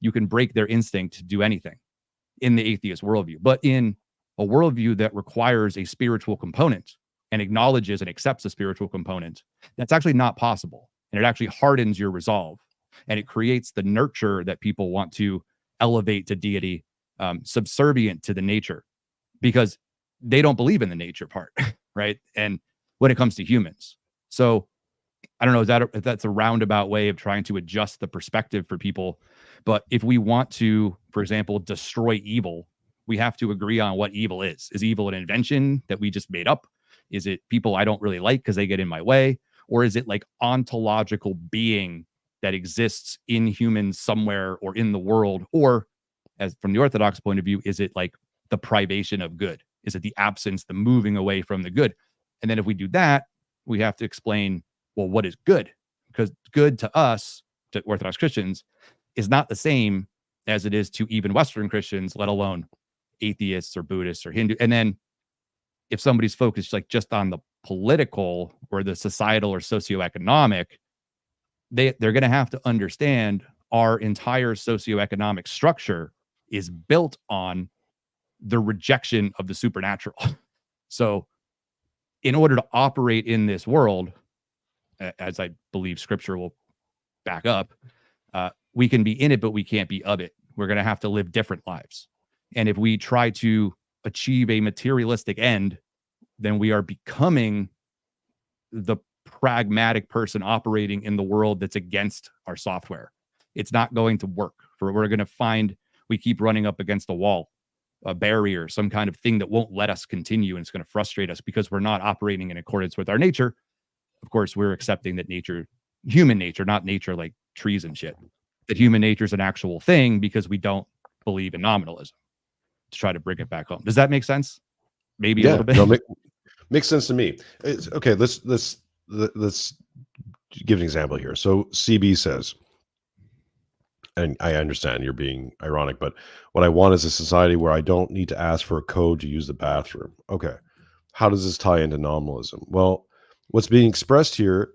you can break their instinct to do anything in the atheist worldview. But in a worldview that requires a spiritual component and acknowledges and accepts a spiritual component, that's actually not possible. And it actually hardens your resolve. And it creates the nurture that people want to elevate to deity, subservient to the nature, because they don't believe in the nature part, right? And when it comes to humans. So I don't know if that's a roundabout way of trying to adjust the perspective for people. But if we want to, for example, destroy evil, we have to agree on what evil is. Is evil an invention that we just made up? Is it people I don't really like because they get in my way? Or is it like ontological being that exists in humans somewhere or in the world? Or as from the Orthodox point of view, is it like the privation of good? Is it the absence, the moving away from the good? And then if we do that, we have to explain, well, what is good? Because good to us, to Orthodox Christians, is not the same as it is to even Western Christians, let alone atheists or Buddhists or Hindu. And then if somebody's focused like just on the political or the societal or socioeconomic, they're going to have to understand our entire socioeconomic structure is built on the rejection of the supernatural. So in order to operate in this world, as I believe scripture will back up, we can be in it, but we can't be of it. We're going to have to live different lives. And if we try to achieve a materialistic end, then we are becoming the pragmatic person operating in the world that's against our software. It's not going to work. We're going to find we keep running up against a wall, a barrier, some kind of thing that won't let us continue, and it's going to frustrate us because we're not operating in accordance with our nature. Of course, we're accepting that nature, human nature, not nature like trees and shit, that human nature is an actual thing because we don't believe in nominalism, to try to bring it back home. Does that make sense? Maybe a little bit. No, makes sense to me. Okay, let's give an example here. So CB says, and I understand you're being ironic, but what I want is a society where I don't need to ask for a code to use the bathroom. Okay, how does this tie into nominalism? Well, what's being expressed here,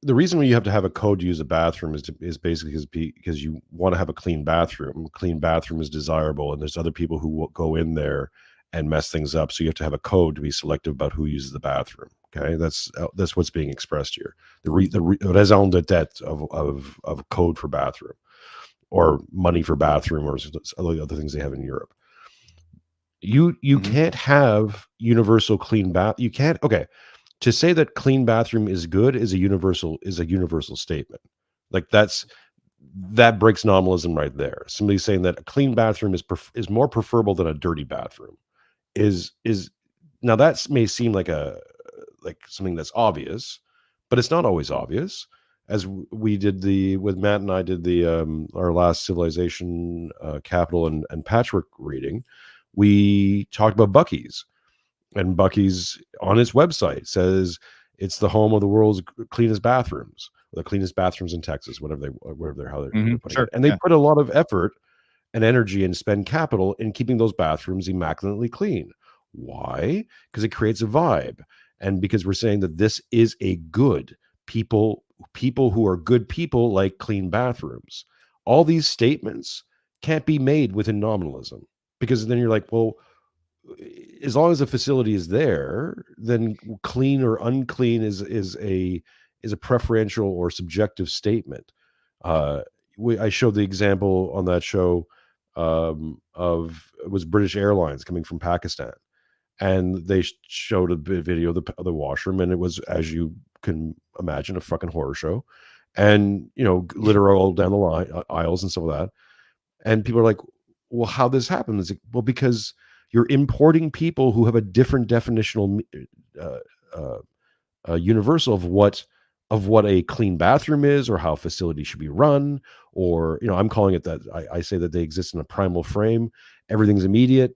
the reason why you have to have a code to use a bathroom is basically because you want to have a clean bathroom. Clean bathroom is desirable, and there's other people who will go in there and mess things up. So you have to have a code to be selective about who uses the bathroom. Okay, that's what's being expressed here. The raison d'être of code for bathroom, or money for bathroom, or other things they have in Europe. You can't have universal clean bath. You can't. Okay, to say that clean bathroom is good is a universal statement. Like that breaks nominalism right there. Somebody saying that a clean bathroom is more preferable than a dirty bathroom is now, that may seem like something that's obvious, but it's not always obvious. As we did with Matt and I did our last Civilization, Capital and Patchwork reading, we talked about Buc-ee's, and Buc-ee's on its website says it's the home of the world's cleanest bathrooms, the cleanest bathrooms in Texas, how they're putting it. And they put a lot of effort and energy and spend capital in keeping those bathrooms immaculately clean. Why? Because it creates a vibe, and because we're saying that this is a good people who are good people like clean bathrooms. All these statements can't be made within nominalism, because then you're like, well, as long as a facility is there, then clean or unclean is a preferential or subjective statement. I showed the example on that show of, it was British Airlines coming from Pakistan, and they showed a video of the washroom, and it was, as you can imagine, a fucking horror show, and litter all down the aisles and stuff like that. And people are like, well, how this happen? It's like, well, because you're importing people who have a different definitional universal of what a clean bathroom is, or how a facility should be run, or I'm calling it that. I say that they exist in a primal frame. Everything's immediate.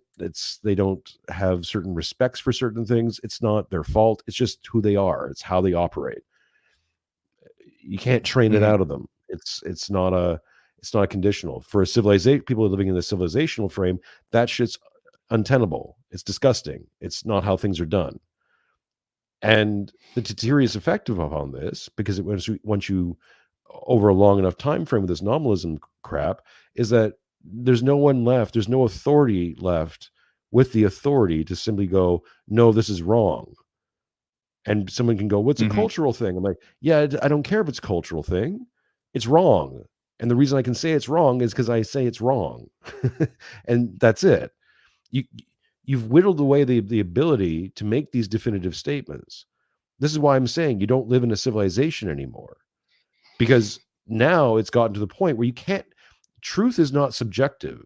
They don't have certain respects for certain things. It's not their fault. It's just who they are. It's how they operate. You can't train it out of them. It's not a conditional. For a civilization, people living in the civilizational frame, that shit's untenable. It's disgusting. It's not how things are done. And the deleterious effect upon this, because once you over a long enough time frame with this nominalism crap, is that there's no one left. There's no authority left with the authority to simply go, no, this is wrong. And someone can go, what's a cultural thing? I'm like, yeah, I don't care if it's a cultural thing. It's wrong. And the reason I can say it's wrong is because I say it's wrong. And that's it. You've whittled away the ability to make these definitive statements. This is why I'm saying you don't live in a civilization anymore, because now it's gotten to the point where you can't. Truth is not subjective.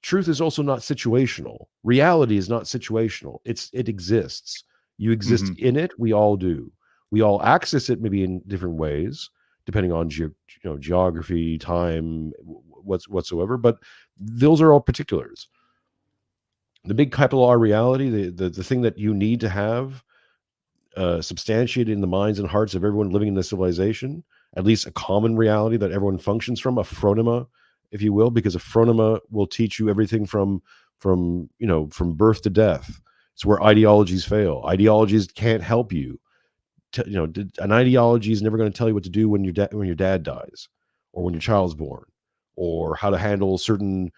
Truth is also not situational. Reality is not situational. It exists. You exist in it. We all do. We all access it maybe in different ways, depending on geography, time, whatsoever. But those are all particulars. The big capital R reality, the thing that you need to have substantiated in the minds and hearts of everyone living in this civilization, at least a common reality that everyone functions from, a phronema, if you will, because a phronema will teach you everything from birth to death. It's where ideologies fail. Ideologies can't help you. An ideology is never going to tell you what to do when your dad dies, or when your child's born, or how to handle certain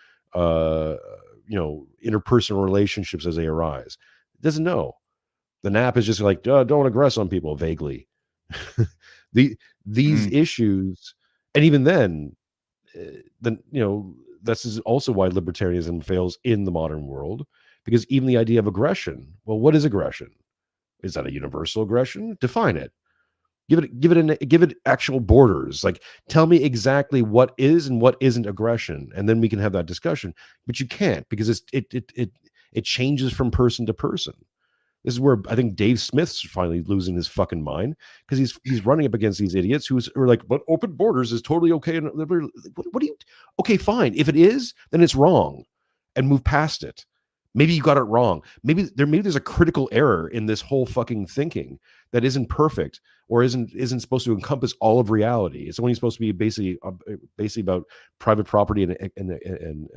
interpersonal relationships as they arise. It doesn't know. The nap is just like, don't aggress on people vaguely. These issues, and even then, this is also why libertarianism fails in the modern world, because even the idea of aggression, well, what is aggression? Is that a universal aggression? Define it. Give it actual borders. Like, tell me exactly what is and what isn't aggression, and then we can have that discussion. But you can't, because it changes from person to person. This is where I think Dave Smith's finally losing his fucking mind, because he's running up against these idiots who are like, but open borders is totally okay. And what do you? Okay, fine. If it is, then it's wrong, and move past it. Maybe you got it wrong. Maybe there's a critical error in this whole fucking thinking that isn't perfect, or isn't supposed to encompass all of reality. It's only supposed to be basically about private property and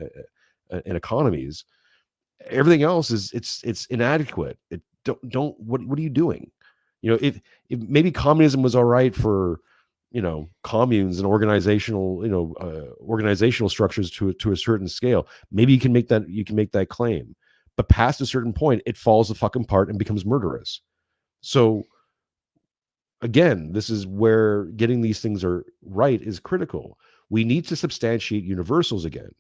economies. Everything else is it's inadequate. It don't what are you doing? If maybe communism was all right for communes and organizational structures to a certain scale, maybe you can make that claim. But past a certain point, it falls the fucking apart and becomes murderous. So again, this is where getting these things are right is critical. We need to substantiate universals again,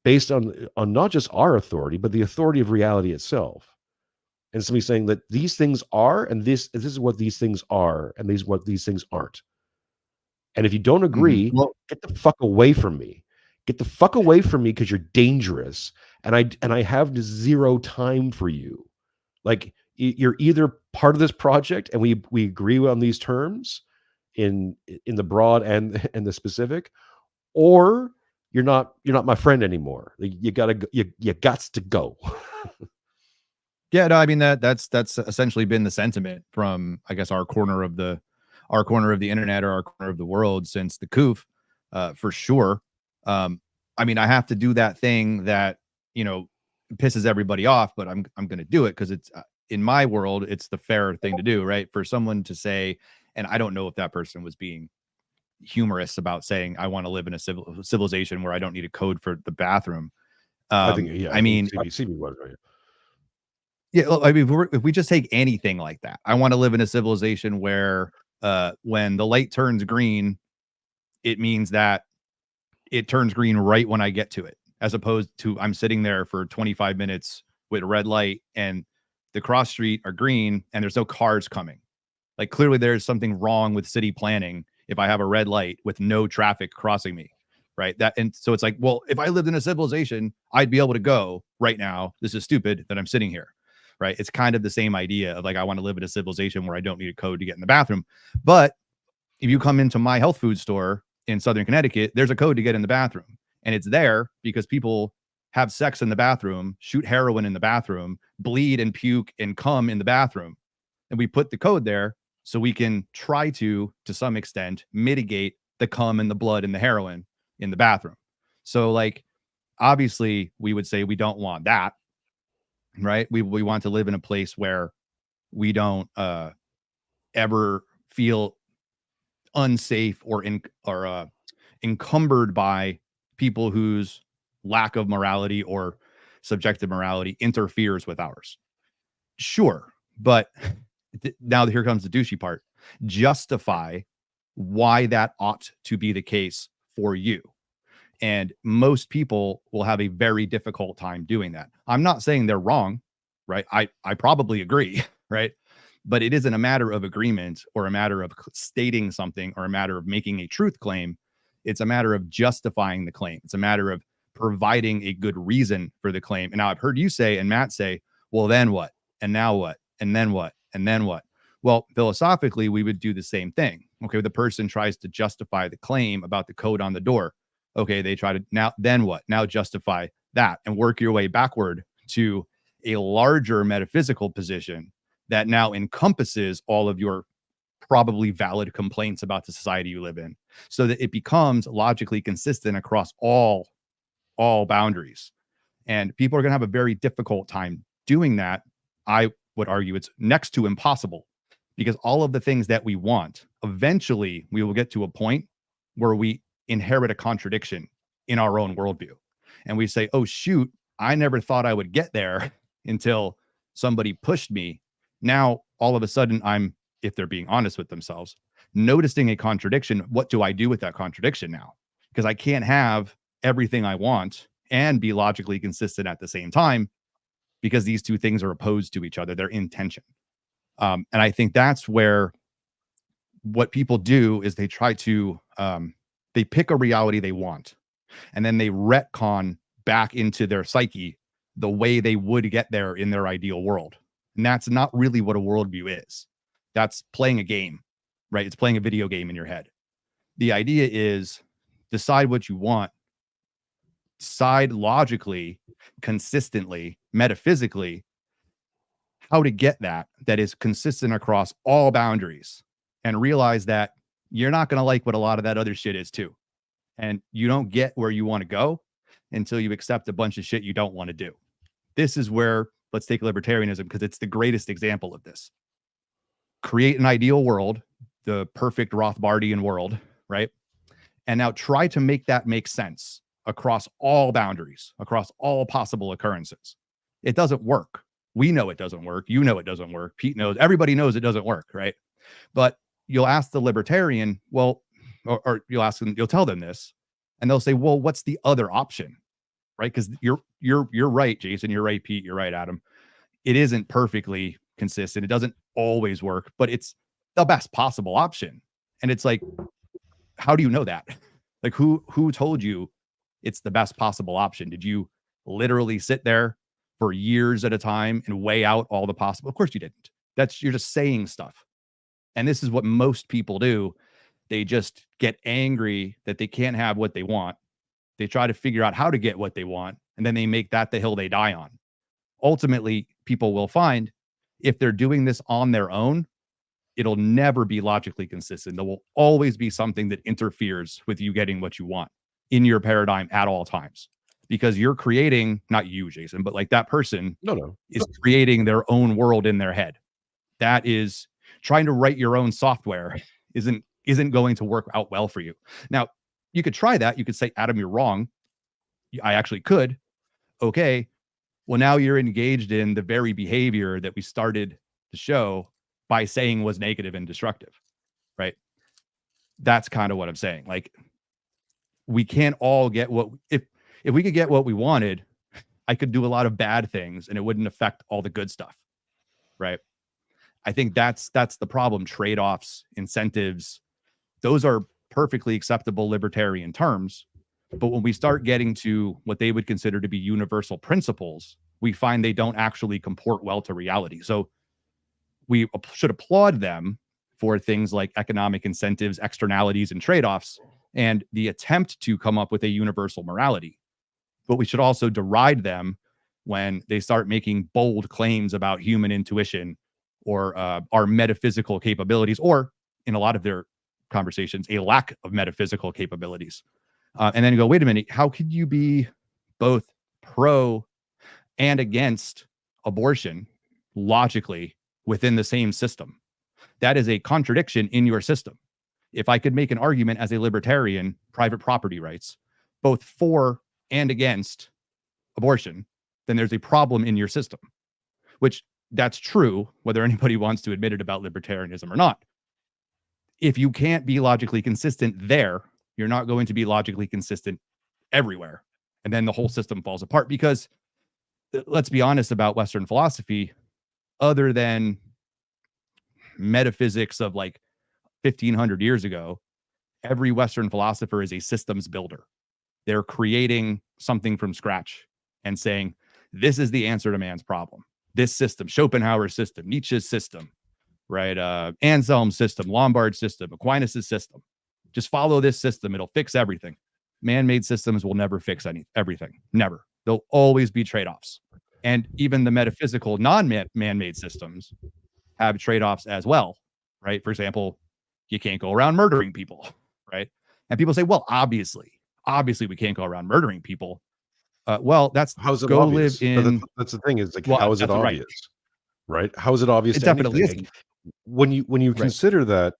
based on not just our authority, but the authority of reality itself. And somebody saying that these things are, and this is what these things are, and these what these things aren't. And if you don't agree, Well, get the fuck away from me. Get the fuck away from me, because you're dangerous, and I have zero time for you. Like, you're either part of this project, and we agree on these terms in the broad and the specific, or you're not my friend anymore. Like, you gots to go. yeah, no, I mean that's essentially been the sentiment from, I guess, our corner of the internet, or our corner of the world, since the coof, for sure. I mean, I have to do that thing that pisses everybody off, but I'm going to do it because it's in my world, it's the fair thing to do, right? For someone to say, and I don't know if that person was being humorous about saying, I want to live in a civilization where I don't need a code for the bathroom. I think, yeah, I mean, CB was right. yeah, well, I mean, if we just take anything like that, I want to live in a civilization where when the light turns green, it means that it turns green right when I get to it, as opposed to I'm sitting there for 25 minutes with a red light and the cross street are green and there's no cars coming. Like, clearly there's something wrong with city planning if I have a red light with no traffic crossing me, right? And so it's like, well, if I lived in a civilization, I'd be able to go right now. This is stupid that I'm sitting here, right? It's kind of the same idea of like, I want to live in a civilization where I don't need a code to get in the bathroom. But if you come into my health food store in Southern Connecticut, there's a code to get in the bathroom. And it's there because people have sex in the bathroom, shoot heroin in the bathroom, bleed and puke and come in the bathroom. And we put the code there so we can try to some extent, mitigate the cum and the blood and the heroin in the bathroom. So, like, obviously, we would say we don't want that, right? We want to live in a place where we don't ever feel unsafe or encumbered by people whose lack of morality or subjective morality interferes with ours. Sure, but now here comes the douchey part. Justify why that ought to be the case for you. And most people will have a very difficult time doing that. I'm not saying they're wrong, right? I probably agree, right? But it isn't a matter of agreement or a matter of stating something or a matter of making a truth claim. It's a matter of justifying the claim. It's a matter of providing a good reason for the claim. And now I've heard you say and Matt say, well, then what? And now what? And then what? And then what? Well, philosophically, we would do the same thing. Okay, the person tries to justify the claim about the code on the door. Okay, they try to then what? Now justify that and work your way backward to a larger metaphysical position that now encompasses all of your probably valid complaints about the society you live in, so that it becomes logically consistent across all boundaries. And people are going to have a very difficult time doing that. I would argue it's next to impossible, because all of the things that we want, eventually we will get to a point where we inherit a contradiction in our own worldview. And we say, oh, shoot, I never thought I would get there until somebody pushed me. Now, all of a sudden, I'm, if they're being honest with themselves, noticing a contradiction. What do I do with that contradiction now? Because I can't have everything I want and be logically consistent at the same time, because these two things are opposed to each other. They're in tension. And I think that's where what people do is they try to they pick a reality they want, and then they retcon back into their psyche the way they would get there in their ideal world. And that's not really what a worldview is. That's playing a game, right? It's playing a video game in your head. The idea is decide what you want, decide logically, consistently, metaphysically, how to get that is consistent across all boundaries, and realize that you're not going to like what a lot of that other shit is too. And you don't get where you want to go until you accept a bunch of shit you don't want to do. This is where, let's take libertarianism, because it's the greatest example of this. Create an ideal world, the perfect Rothbardian world, right? And now try to make that make sense across all boundaries, across all possible occurrences. It doesn't work. We know it doesn't work. You know it doesn't work. Pete knows. Everybody knows it doesn't work, right? But you'll ask the libertarian, well, or you'll ask them, you'll tell them this, and they'll say, well, what's the other option? Right? Because you're right, Jason. You're right, Pete. You're right, Adam. It isn't perfectly consistent. It doesn't always work, but it's the best possible option. And it's like, how do you know that? Like, who told you it's the best possible option? Did you literally sit there for years at a time and weigh out all the possible? Of course you didn't. You're just saying stuff. And this is what most people do. They just get angry that they can't have what they want. They try to figure out how to get what they want, and then they make that the hill they die on. Ultimately, people will find if they're doing this on their own, it'll never be logically consistent. There will always be something that interferes with you getting what you want in your paradigm at all times, because you're creating, not you, Jason, but like that person is creating their own world in their head. That is trying to write your own software isn't going to work out well for you. Now, you could try that. You could say, Adam, you're wrong. I actually could. Okay. Well, now you're engaged in the very behavior that we started the show by saying was negative and destructive, right? That's kind of what I'm saying. Like, we can't all get if we could get what we wanted, I could do a lot of bad things and it wouldn't affect all the good stuff, right? I think that's the problem. Trade-offs, incentives, those are perfectly acceptable libertarian terms. But when we start getting to what they would consider to be universal principles, we find they don't actually comport well to reality. So we should applaud them for things like economic incentives, externalities, and trade-offs, and the attempt to come up with a universal morality. But we should also deride them when they start making bold claims about human intuition or our metaphysical capabilities, or in a lot of their conversations, a lack of metaphysical capabilities. And then you go, wait a minute, how could you be both pro and against abortion logically within the same system? That is a contradiction in your system. If I could make an argument as a libertarian, private property rights, both for and against abortion, then there's a problem in your system, which that's true, whether anybody wants to admit it about libertarianism or not. If you can't be logically consistent there, you're not going to be logically consistent everywhere. And then the whole system falls apart, because let's be honest about Western philosophy, other than metaphysics of like 1500 years ago, every Western philosopher is a systems builder. They're creating something from scratch and saying, this is the answer to man's problem. This system, Schopenhauer's system, Nietzsche's system, right? Anselm's system, Lombard's system, Aquinas' system. Just follow this system. It'll fix everything. Man-made systems will never fix everything. Never. There'll always be trade-offs. And even the metaphysical non-man-made systems have trade-offs as well, right? For example, you can't go around murdering people, right? And people say, well, obviously we can't go around murdering people. Well, that's how's it go obvious? live in. That's the thing is like, Well, how is it obvious? Right? How is it obvious? It to definitely anything? isn't. When you Right. consider that,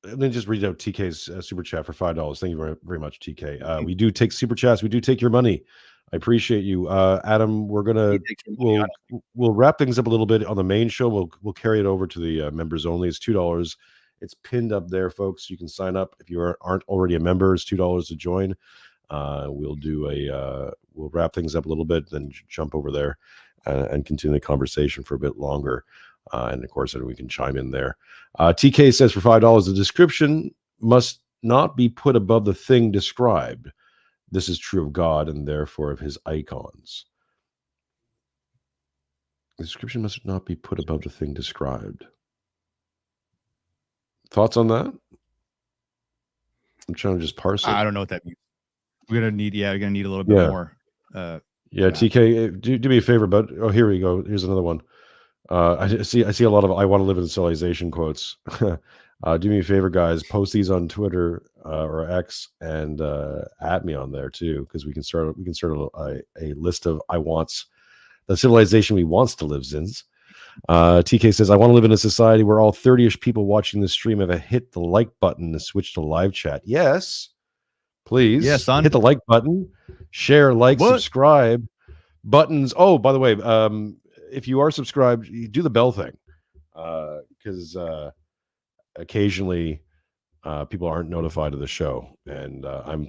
and then just read out TK's super chat for $5. Thank you very, very much, TK. We do take super chats. We do take your money. I appreciate you, Adam. We'll wrap things up a little bit on the main show. We'll carry it over to the members only. It's $2. It's pinned up there, folks. You can sign up if you aren't already a member. It's $2 to join. We'll wrap things up a little bit, then jump over there and continue the conversation for a bit longer. And of course, we can chime in there. TK says for $5, the description must not be put above the thing described. This is true of God and therefore of his icons. The description must not be put above the thing described. Thoughts on that? I'm trying to just parse it. I don't know what that means. We're gonna need a little bit more. TK, do me a favor, bud. Oh, here we go. Here's another one. I see a lot of "I want to live in civilization" quotes. Do me a favor, guys. Post these on Twitter or X and at me on there too, because we can start a list of I wants, the civilization we wants to live in. TK says, I want to live in a society where all 30-ish people watching this stream have hit the like button and switch to live chat. Yes, please. Yeah, son. Hit the like button, share, subscribe buttons. Oh, by the way, if you are subscribed, you do the bell thing, because occasionally people aren't notified of the show, and I'm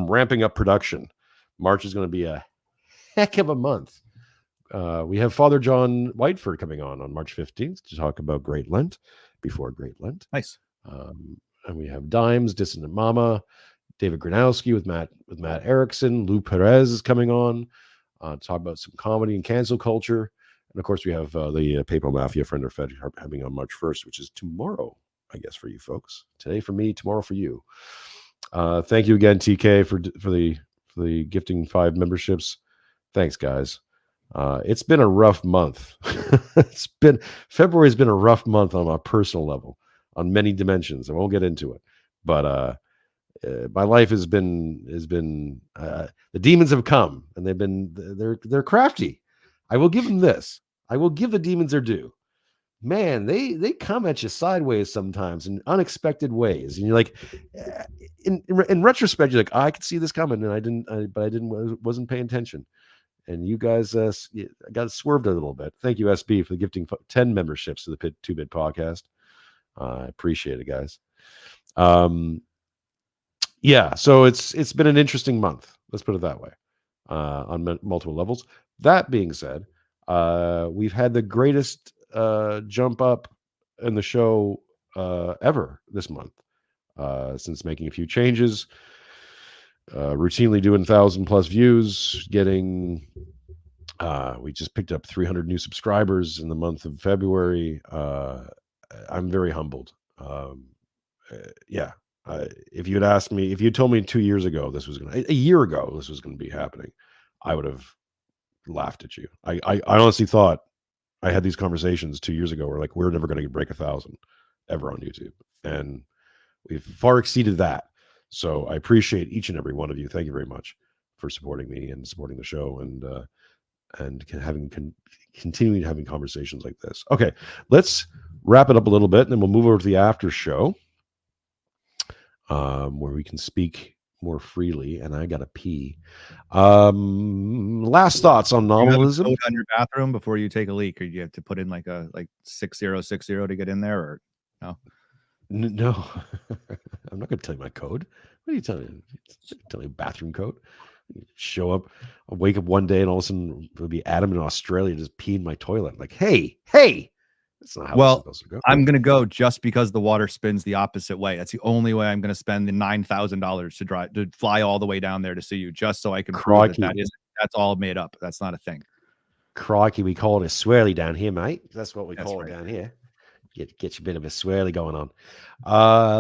ramping up production. March is going to be a heck of a month. We have Father John Whiteford coming on March 15th to talk about Great Lent, before Great Lent. Nice. And we have Dimes, Dissonant Mama, David Granowski with Matt Erickson. Lou Perez is coming on to talk about some comedy and cancel culture. And of course, we have the Papal Mafia Friend or Fed having on March 1st, which is tomorrow, I guess, for you folks. Today for me, tomorrow for you. Thank you again, TK, for the gifting 5 memberships. Thanks, guys. It's been a rough month. February's been a rough month on a personal level, on many dimensions. I won't get into it, but my life has been the demons have come, and they're crafty. I will give them this. I will give the demons their due. Man, they come at you sideways sometimes in unexpected ways, and you're like, in retrospect, you're like, I could see this coming, and I wasn't paying attention. And you guys got swerved a little bit. Thank you, SB, for gifting 10 memberships to the 2-Bit podcast. I appreciate it, guys. So it's been an interesting month. Let's put it that way, on multiple levels. That being said, we've had the greatest jump up in the show ever this month, since making a few changes. Routinely doing 1,000+ views, getting we just picked up 300 new subscribers in the month of February. I'm very humbled. If you had asked me, if you told me 2 years ago a year ago this was going to be happening, I would have laughed at you. I honestly thought, I had these conversations 2 years ago where like, we're never going to break 1,000 ever on YouTube, and we've far exceeded that. So I appreciate each and every one of you. Thank you very much for supporting me and supporting the show, and continuing having conversations like this. Okay, let's wrap it up a little bit, and then we'll move over to the after show, where we can speak more freely. And I gotta pee. Last thoughts on nominalism. On your bathroom before you take a leak, or you have to put in like 6060 to get in there, or no? No, I'm not going to tell you my code. What are you telling me? Tell you bathroom code? Show up, I'll wake up one day, and all of a sudden it'll be Adam in Australia just peeing my toilet. Like, hey, that's not how it's supposed to go. I'm going to go just because the water spins the opposite way. That's the only way I'm going to spend the $9,000 to fly all the way down there to see you, just so I can prove that's all made up. That's not a thing. Crikey, we call it a swirly down here, mate. That's what we call it down here. Get you a bit of a swirly going on.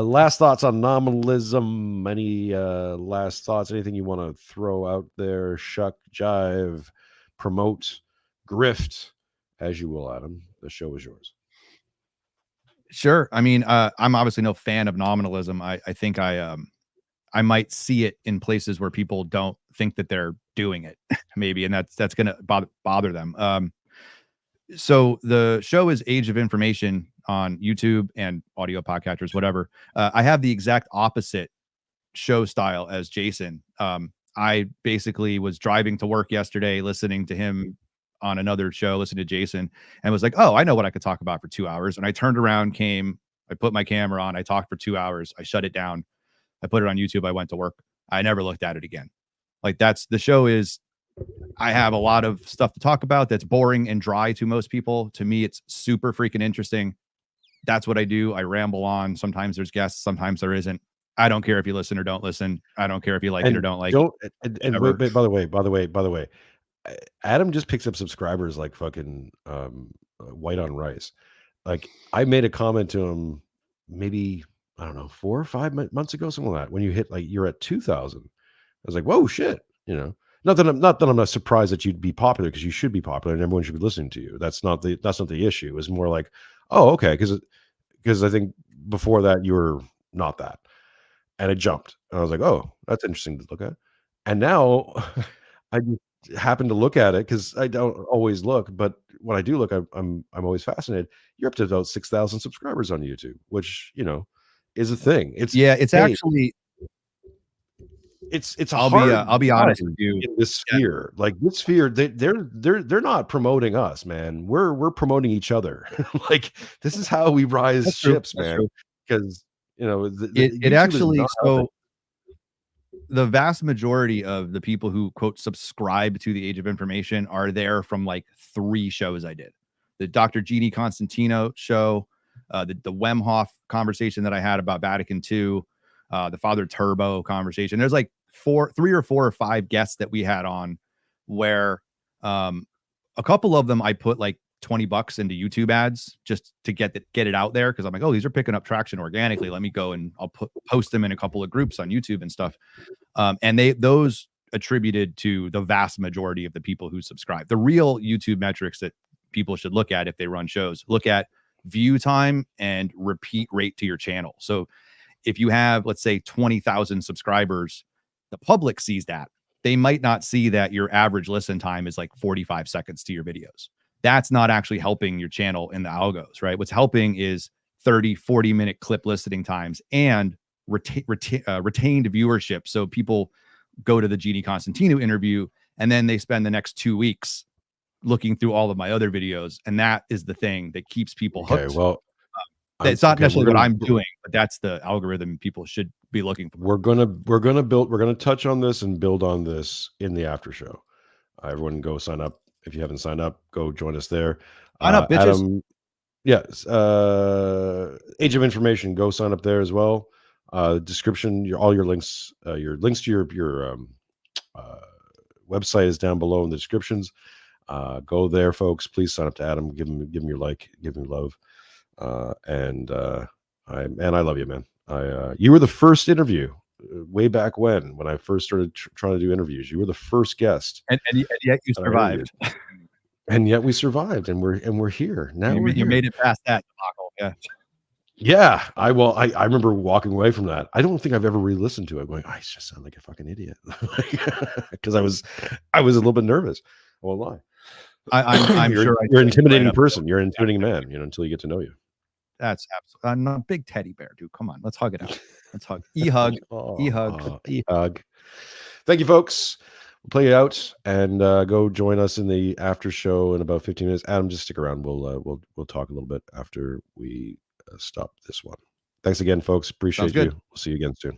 Last thoughts on nominalism. Any last thoughts? Anything you want to throw out there? Shuck, jive, promote, grift, as you will, Adam. The show is yours. Sure. I mean, I'm obviously no fan of nominalism. I think I might see it in places where people don't think that they're doing it, maybe, and that's going to bother them. So the show is Age of Information on YouTube and audio podcasters, whatever. I have the exact opposite show style as Jason. I basically was driving to work yesterday, listening to him on another show, listening to Jason, and was like, oh, I know what I could talk about for 2 hours. And I turned around, I put my camera on, I talked for 2 hours, I shut it down, I put it on YouTube, I went to work. I never looked at it again. Like, the show is I have a lot of stuff to talk about that's boring and dry to most people. To me, it's super freaking interesting. That's what I do. I ramble on. Sometimes there's guests, sometimes there isn't. I don't care if you listen or don't listen. I don't care if you like it or And don't like it. don't and Whatever. wait, by the way, Adam just picks up subscribers like fucking white on rice. Like I made a comment to him maybe I don't know 4 or 5 months ago, something like that. When you hit like you're at 2,000, I was like, whoa, shit, you know. Not that I'm not surprised that you'd be popular because you should be popular and everyone should be listening to you. That's not the issue. It's more like, oh, okay, because I think before that you were not that, and it jumped, and I was like, oh, that's interesting to look at. And now I just happen to look at it because I don't always look, but when I do look, I'm always fascinated. You're up to about 6,000 subscribers on YouTube, which is a thing. It's Yeah, it's hey, actually. it's a hard I'll be time honest with you. in this Yeah, sphere. Like this sphere, they're not promoting us, man. We're promoting each other. Like this is how we rise that's true. ships, That's man. true. Because the It YouTube is actually not helping. the vast majority of the people who quote subscribe to the Age of Information are there from like 3 shows I did. The Dr. Jeannie Constantino show, the Wemhoff conversation that I had about Vatican II, the Father Turbo conversation. There's like 3 or 4 or 5 guests that we had on where a couple of them I put like $20 into YouTube ads just to get it out there because I'm like, oh, these are picking up traction organically. Let me go and I'll post them in a couple of groups on YouTube and stuff. And those attributed to the vast majority of the people who subscribe. The real YouTube metrics that people should look at if they run shows, look at view time and repeat rate to your channel. So if you have, let's say, 20,000 subscribers, the public sees that. They might not see that your average listen time is like 45 seconds to your videos. That's not actually helping your channel in the algos, right? What's helping is 30, 40-minute clip listening times and retained viewership. So people go to the Genie Constantino interview and then they spend the next 2 weeks looking through all of my other videos. And that is the thing that keeps people Okay, hooked. well, It's not okay, necessarily what I'm doing, but that's the algorithm people should be looking for. we're gonna touch on this and build on this in the after show. Everyone go sign up. If you haven't signed up, go join us there. Sign up, bitches. Adam, yes, Age of Information, go sign up there as well. Description, all your links to your uh, website is down below in the descriptions. Go there, folks. Please sign up to Adam. Give him your like, give him love. I love you, man. You were the first interview way back when I first started trying to do interviews. You were the first guest, And yet you that I interviewed. survived. And yet we survived, and we're here now. You, We're you here. made it past that debacle. Yeah. Yeah, I remember walking away from that. I don't think I've ever re-listened to it. Going, I just sound like a fucking idiot, because I was a little bit nervous. I won't lie. I'm you're sure you're an right intimidating up person. You're an intimidating man. Until you get to know you. That's absolutely. I'm a big teddy bear, dude. Come on, let's hug it out. Let's hug. E-hug. E-hug. E-hug. Thank you, folks. We'll play it out and go join us in the after show in about 15 minutes. Adam, just stick around. We'll talk a little bit after we stop this one. Thanks again, folks. Appreciate you. We'll see you again soon.